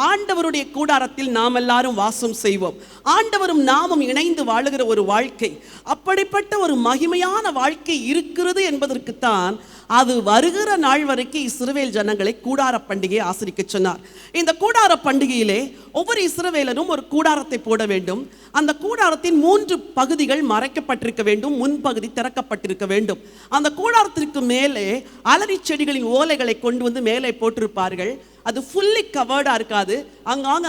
ஆண்டவருடைய கூடாரத்தில் நாம் எல்லாரும் வாசம் செய்வோம். ஆண்டவரும் நாமும் இணைந்து வாழுகிற ஒரு வாழ்க்கை, அப்படிப்பட்ட ஒரு மகிமையான வாழ்க்கை இருக்கிறது என்பதற்குத்தான் அது வருகிற நாள் வரைக்கும் இஸ்ரவேல் ஜனங்களை கூடார பண்டிகையை ஆசரிக்க சொன்னார். இந்த கூடார பண்டிகையிலே ஒவ்வொரு இஸ்ரவேலரும் ஒரு கூடாரத்தை போட வேண்டும். அந்த கூடாரத்தின் 3 பகுதிகள் மறைக்கப்பட்டிருக்க வேண்டும், முன்பகுதி திறக்கப்பட்டிருக்க வேண்டும். அந்த கூடாரத்திற்கு மேலே அலரி செடிகளின் ஓலைகளை கொண்டு வந்து மேலே போட்டிருப்பார்கள். அது ஃபுல்லி கவர்டா இருக்காது,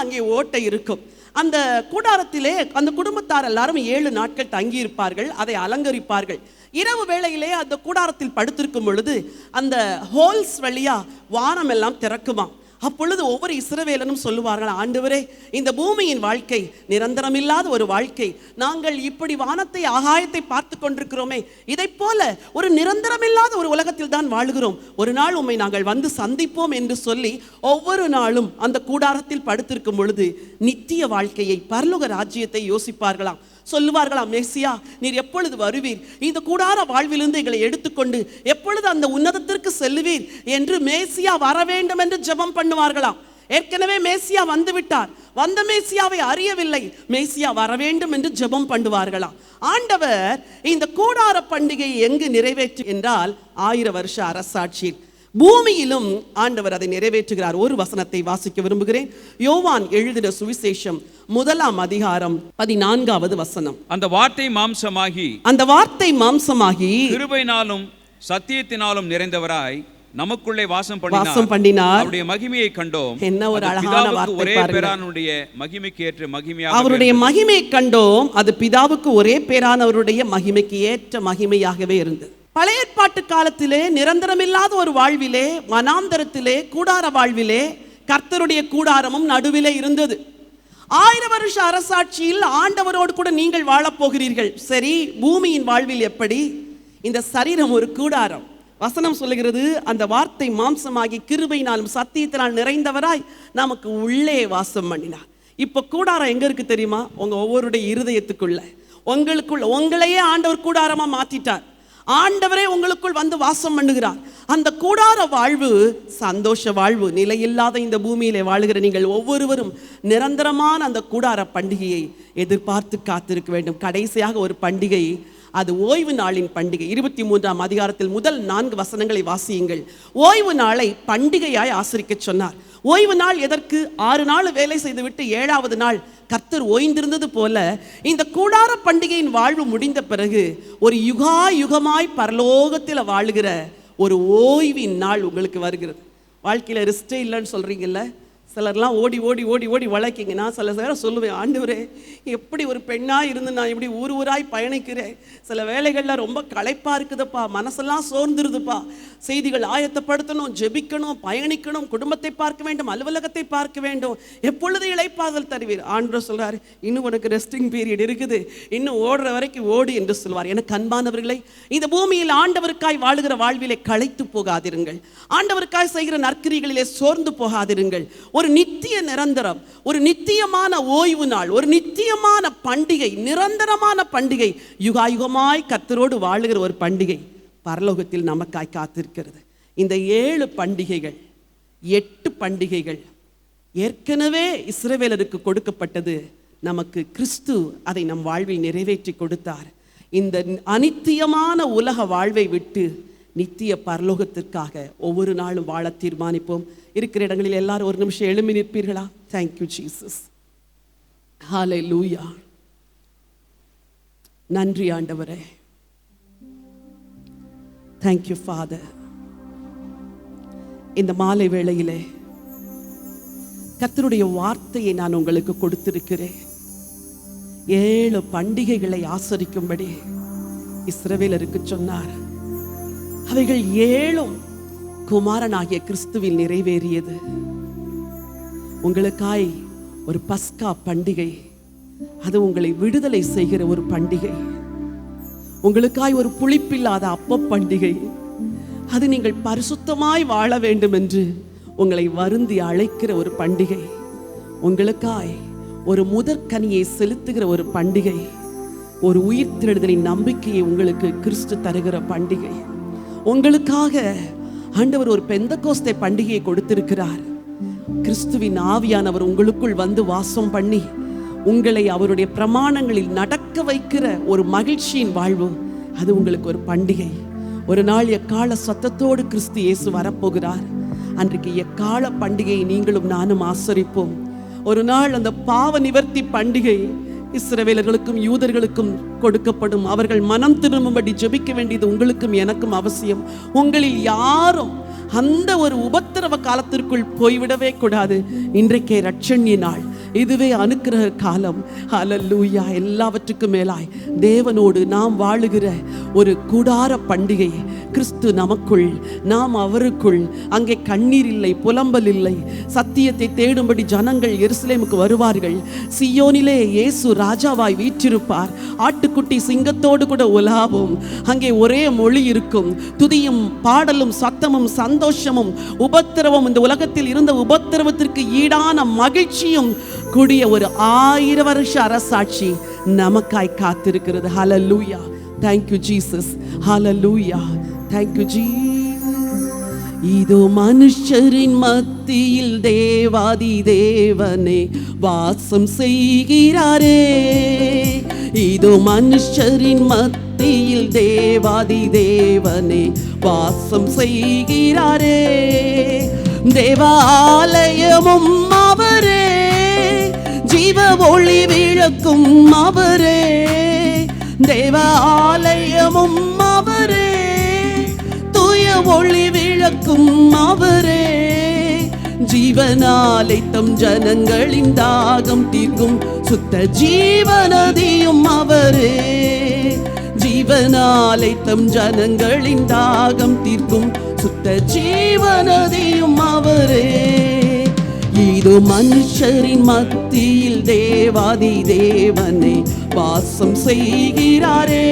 அங்கே ஓட்டை இருக்கும். அந்த கூடாரத்திலே அந்த குடும்பத்தார் எல்லாரும் 7 நாட்கள் தங்கி இருப்பார்கள், அதை அலங்கரிப்பார்கள். இரவு வேளையிலே அந்த கூடாரத்தில் படுத்திருக்கும் பொழுது அந்த ஹோல்ஸ் வழியா வானம் எல்லாம் திறக்குமா. அப்பொழுது ஒவ்வொரு இஸ்ரவேலனும் சொல்லுவார்கள், ஆண்டவரே, இந்த பூமியின் வாழ்க்கை நிரந்தரமில்லாத ஒரு வாழ்க்கை, நாங்கள் இப்படி வானத்தை ஆகாயத்தை பார்த்து கொண்டிருக்கிறோமே, இதை போல ஒரு நிரந்தரமில்லாத ஒரு உலகத்தில் தான் வாழுகிறோம், ஒரு நாள் உம்மை நாங்கள் வந்து சந்திப்போம் என்று சொல்லி ஒவ்வொரு நாளும் அந்த கூடாரத்தில் படுத்திருக்கும் பொழுது நித்திய வாழ்க்கையை, பரலோக ராஜ்யத்தை யோசிப்பார்களாம். சொல்லுவார்களாம், மேசியா நீர் எப்பொழுது வருவீர், இந்த கூடார வாழ்விலிருந்து எங்களை எடுத்துக்கொண்டு எப்பொழுது அந்த உன்னதத்திற்கு செல்லுவீர் என்று மேசியா வர வேண்டும் என்று ஜெபம் பண்ணுவார்களாம். ஏற்கனவே மேசியா வந்து விட்டார், வந்த மேசியாவை அறியவில்லை, மேசியா வர வேண்டும் என்று ஜெபம் பண்ணுவார்களாம். ஆண்டவர் இந்த கூடார பண்டிகை எங்கு நிறைவேற்று என்றால் 1000 வருஷ அரசாட்சியில் பூமியிலும் ஆண்டவர் அதை நிறைவேற்றுகிறார். ஒரு வசனத்தை வாசிக்க விரும்புகிறேன். யோவான் எழுதின சுவிசேஷம் 1ஆம் அதிகாரம் 14வது வசனம். அந்த வார்த்தை மாம்சமாகி கிருபையினாலும் சத்தியத்தினாலும் நிறைந்தவராய் நமக்குள்ளே வாசம் பண்ணினார். அவருடைய மகிமையை கண்டோம். என்ன ஒரு அழகான வார்த்தை ஒரே பாருங்கள். பேரானுடைய மகிமைக்கு ஏற்ற மகிமையாக அவருடைய மகிமையை கண்டோம். அது பிதாவுக்கு ஒரே பேரானவருடைய மகிமைக்கு ஏற்ற மகிமையாகவே இருந்தது. பழைய ஏற்பாட்டு காலத்திலே நிரந்தரமில்லாத ஒரு வாழ்விலே, வனாந்தரத்திலே, கூடார வாழ்விலே கர்த்தருடைய கூடாரமும் நடுவிலே இருந்தது. 1000 வருஷ அரசாட்சியில் ஆண்டவரோடு கூட நீங்கள் வாழப்போகிறீர்கள். சரி, பூமியின் வாழ்வில் எப்படி? இந்த சரீரம் ஒரு கூடாரம். வசனம் சொல்லுகிறது, அந்த வார்த்தை மாம்சமாகி கிருபையினாலும் சத்தியத்தினால் நிறைந்தவராய் நமக்கு உள்ளே வாசம் பண்ணினார். இப்போ கூடாரம் எங்க இருக்கு தெரியுமா? உங்க ஒவ்வொருடைய இருதயத்துக்குள்ள, உங்களுக்குள்ள. உங்களையே ஆண்டவர் கூடாரமா மாத்திட்டார். ஆண்டவரே உங்களுக்குள் வந்து வாசம் பண்ணுகிறார். அந்த கூடார வாழ்வு சந்தோஷ வாழ்வு. நிலையில்லாத இந்த பூமியிலே வாழுகிற நீங்கள் ஒவ்வொருவரும் நிரந்தரமான அந்த கூடார பண்டிகையை எதிர்பார்த்து காத்திருக்க வேண்டும். கடைசியாக ஒரு பண்டிகை, அது ஓய்வு நாளின் பண்டிகை. 23ஆம் அதிகாரத்தில் முதல் 4 வசனங்களை வாசியுங்கள். ஓய்வு நாளை பண்டிகையாய் ஆசரிக்க சொன்னார். ஓய்வு நாள் எதற்கு? 6 நாள் வேலை செய்துவிட்டு 7வது நாள் கர்த்தர் ஓய்ந்திருந்தது போல இந்த கூடார பண்டிகையின் வாழ்வு முடிந்த பிறகு ஒரு யுகமாய் பரலோகத்தில் வாழுகிற ஒரு ஓய்வின் நாள் உங்களுக்கு வருகிறது. வாழ்க்கையில் ரெஸ்டே இல்லைன்னு சொல்றீங்கல்ல, சிலர்லாம் ஓடி ஓடி ஓடி ஓடி வளைக்கிங்க. நான் சில நேரம் சொல்லுவேன், ஆண்டவரே, எப்படி ஒரு பெண்ணாக இருந்து நான் இப்படி ஊராய் பயணிக்கிறேன், சில வேலைகளில் ரொம்ப களைப்பாக இருக்குதுப்பா, மனசெல்லாம் சோர்ந்துருதுப்பா, செய்திகள் ஆயத்தப்படுத்தணும், ஜெபிக்கணும், பயணிக்கணும், குடும்பத்தை பார்க்க வேண்டும், அலுவலகத்தை பார்க்க வேண்டும், எப்பொழுது இளைப்பாதல் தருவீர்? ஆண்டவர் சொல்றாரு, இன்னும் உனக்கு ரெஸ்டிங் பீரியட் இருக்குது, இன்னும் ஓடுற வரைக்கும் ஓடு என்று சொல்வார். எனக்கு அன்பானவர்களை, இந்த பூமியில் ஆண்டவருக்காய் வாழுகிற வாழ்விலே களைத்து போகாதிருங்கள். ஆண்டவருக்காய் செய்கிற நற்கிரிகளிலே சோர்ந்து போகாதிருங்கள். ஒரு நித்திய நிரந்தரம், ஒரு நித்தியமான ஓய்வு நாள், ஒரு நித்தியமான பண்டிகை, நிரந்தரமான பண்டிகை, யுகாயுகமாய் கர்த்தரோடு வாழுகிற ஒரு பண்டிகை பரலோகத்தில் நமக்காய் காத்திருக்கிறது. இந்த 7 பண்டிகைகள், 8 பண்டிகைகள் ஏற்கனவே இஸ்ரவேலருக்கு கொடுக்கப்பட்டது. நமக்கு கிறிஸ்து அதை நம் வாழ்வில் நிறைவேற்றி கொடுத்தார். இந்த அனித்தியமான உலக வாழ்வை விட்டு நித்திய பரலோகத்திற்காக ஒவ்வொரு நாளும் வாழ தீர்மானிப்போம். இருக்கிற இடங்களில் எல்லாரும் ஒரு நிமிஷம் எழும்பி நிற்பீர்களா? Thank you Jesus. ஹல்லேலூயா. நன்றி ஆண்டவரே. Thank you father. இந்த மாலை வேளையிலே கர்த்தருடைய வார்த்தையை நான் உங்களுக்கு கொடுத்திருக்கிறேன். 7 பண்டிகைகளை ஆசரிக்கும்படி இஸ்ரவேலருக்கு சொன்னார். அவைகள் 7 குமாரனாகிய கிறிஸ்துவில் நிறைவேறியது. உங்களுக்காய் ஒரு பஸ்கா பண்டிகை, அது உங்களை விடுதலை செய்கிற ஒரு பண்டிகை. உங்களுக்காய் ஒரு புளிப்பில்லாத அப்ப பண்டிகை, அது நீங்கள் பரிசுத்தமாய் வாழ வேண்டும் என்று உங்களை வருந்தி அழைக்கிற ஒரு பண்டிகை. உங்களுக்காய் ஒரு முதற்கனியை செலுத்துகிற ஒரு பண்டிகை. ஒரு உயிர்த்தெழுதலின் நம்பிக்கையை உங்களுக்கு கிறிஸ்து தருகிற பண்டிகை. உங்களுக்காக ஆண்டவர் ஒரு பெந்தகோஸ்தே பண்டிகையை கொடுத்திருக்கிறார். கிறிஸ்துவின் ஆவியானவர் உங்களுக்குள் வந்து வாசம் பண்ணி உங்களை அவருடைய பிரமாணங்களில் நடக்க வைக்கிற ஒரு மகிழ்ச்சியின் வாழ்வு. அது உங்களுக்கு ஒரு பண்டிகை. ஒரு நாள் எக்கால சத்தத்தோடு கிறிஸ்து இயேசு வரப்போகிறார். அன்றைக்கு எக்கால பண்டிகையை நீங்களும் நானும் ஆசரிப்போம். ஒரு நாள் அந்த பாவ நிவர்த்தி பண்டிகை இஸ்ரவேலர்களுக்கும் யூதர்களுக்கும் கொடுக்கப்படும். அவர்கள் மனம் திரும்பும்படி ஜெபிக்க வேண்டியது உங்களுக்கும் எனக்கும் அவசியம். உங்களில் யாரும் அந்த ஒரு உபத்திரவ காலத்திற்குள் போய்விடவே கூடாது. இன்றைக்கே ரட்சண்ய நாள், இதுவே அனுக்கிரக காலம். ஹல்லேலூயா. எல்லாவற்றுக்கும் மேலாய் தேவனோடு நாம் வாழுகிற ஒரு கூடார பண்டிகை. கிறிஸ்து நமக்குள், நாம் அவருக்குள். அங்கே கண்ணீர் இல்லை, புலம்பல் இல்லை. சத்தியத்தை தேடும்படி ஜனங்கள் எருசலேமுக்கு வருவார்கள். சியோனிலே இயேசு ராஜாவாய் வீற்றிருப்பார். ஆட்டுக்குட்டி சிங்கத்தோடு கூட உலாவும். அங்கே ஒரே மொழி இருக்கும். துதியும் பாடலும் சத்தமும் சந்தோஷமும் உபத்திரவம், இந்த உலகத்தில் இருந்த உபத்திரவத்திற்கு ஈடான மகிழ்ச்சியும் கூடிய ஒரு 1000 வருஷ அரசாட்சி நமக்காய் காத்திருக்கிறது. ஹல்லேலூயா. Thank you Jesus. Hallelujah. Thank you Jesus. இதோ மனுஷரின் மத்தியில் தேவாதி தேவனே வாசம் செய்கிறாரே. இதோ மனுஷரின் மத்தியில் தேவாதி தேவனே வாசம் செய்கிறாரே. தேவாலயமும் அவரே, ஜீவ ஒளி விளக்கும் அவரே. தேவாலயமும் அவரே, தூய ஒளி விளக்கும் அவரே. ஜீவனாலை தம் ஜனங்களின் தாகம் தீர்க்கும் சுத்த ஜீவநதியும் அவரே. ஜீவனாலை தம் ஜனங்களின் தாகம் தீர்க்கும் சுத்த ஜீவநதியும் அவரே. இதோ மனுஷரின் மத்தியில் தேவாதி தேவனே வாசம் செய்கிறாரே.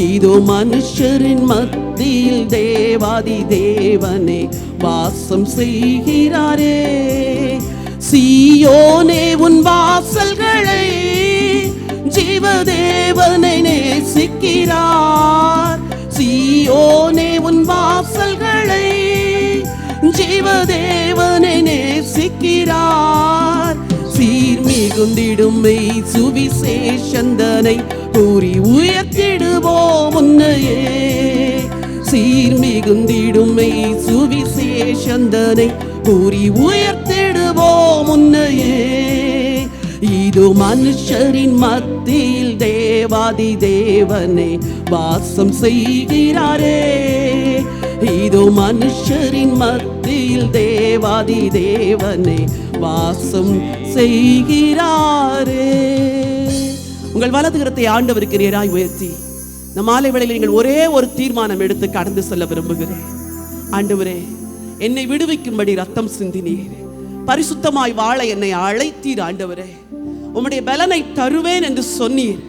இதோ மனுஷரின் மத்தியில் தேவாதி தேவனே வாசம் செய்கிறாரே. சீயோனே உன் வாசல்களை ஜீவதேவனை நேசிக்கிறார். சீயோனே உன் வாசல்களை ஜீவதேவனை நேசிக்கிறார். சீர் மிகுந்திடும் மெய் சுவிசேஷந்தனை கூறி உயர்த்திடுவோம் உன்னையே. சீர் மிகுந்திடும் மெய் சுவிசேஷந்தனை கூறி உயர்த்திடுவோம் உன்னையே. இதோ மனுஷரின் மத்தியில் தேவாதி தேவனே வாசம் செய்கிறாரே. இதோ மனுஷரின் மத்தியில் தேவாதி தேவனே வாசம் செய்கிறாரே. உங்கள் வலது கரத்தை ஆண்டவருக்கு நேராய் உயர்த்தி இந்த மாலை வேளையில் நீங்கள் ஒரே ஒரு தீர்மானம் எடுத்து கடந்து செல்ல விரும்புகிறேன். ஆண்டவரே, என்னை விடுவிக்கும்படி ரத்தம் சிந்தினீர். பரிசுத்தமாய் வாழ என்னை அழைத்தீர். ஆண்டவரே, உம்முடைய பலனை தருவேன் என்று சொன்னீர்.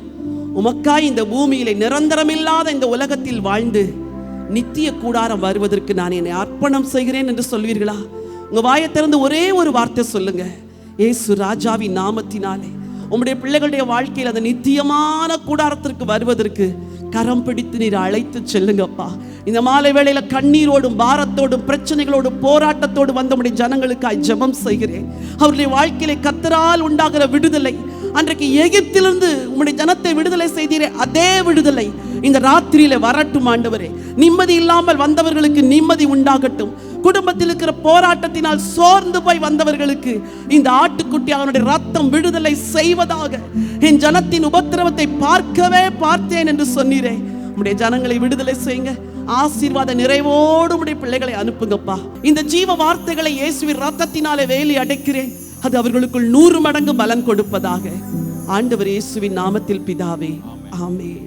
உமக்காய் இந்த பூமியிலே நிரந்தரமில்லாத இந்த உலகத்தில் வாழ்ந்து நித்திய கூடாரம் வருவதற்கு நான் என்னை அர்ப்பணம் செய்கிறேன் என்று சொல்வீர்களா? உங்க வாயை திறந்து ஒரே ஒரு வார்த்தை சொல்லுங்க. இயேசு ராஜாவின் நாமத்தினாலே உம்முடைய பிள்ளைகளுடைய வாழ்க்கையில் அந்த நித்தியமான கூடாரத்திற்கு வருவதற்கு கரம் பிடித்து நீர் அழைத்து செல்லுங்கப்பா. இந்த மாலை வேளையில கண்ணீரோடும் பாரத்தோடும் பிரச்சனைகளோடும் போராட்டத்தோடு வந்த உம்முடைய ஜனங்களுக்காய் ஜெபம் செய்கிறேன். அவருடைய வாழ்க்கையிலே கர்த்தரால் உண்டாகிற விடுதலை, அன்றைக்கு எகிப்திலிருந்து உம்முடைய ஜனத்தை விடுதலை செய்தீரே, அதே விடுதலை இந்த ராத்திரியில வரட்டும். ஆண்டவரே, நிம்மதி இல்லாமல் வந்தவர்களுக்கு நிம்மதி உண்டாகட்டும். குடும்பத்தில் இருக்கிற போராட்டத்தினால் சோர்ந்து போய் வந்தவர்களுக்கு இந்த ஆட்டுக்குட்டி அவனுடைய ரத்தம் விடுதலை செய்வதாக. என் ஜனத்தின் உபத்திரவத்தை பார்க்கவே பார்த்தேன் என்று சொன்னீரே, உம்முடைய ஜனங்களை விடுதலை செய்யுங்க. ஆசீர்வாத நிறைவோடு உம்முடைய பிள்ளைகளை அனுப்புங்கப்பா. இந்த ஜீவ வார்த்தைகளை இயேசுவின் ரத்தத்தினாலே வேலி அடைக்கிறேன். அது அவர்களுக்குள் 100 மடங்கு பலன் கொடுப்பதாக. ஆண்டவர் இயேசுவின் நாமத்தில் பிதாவே, ஆமென்.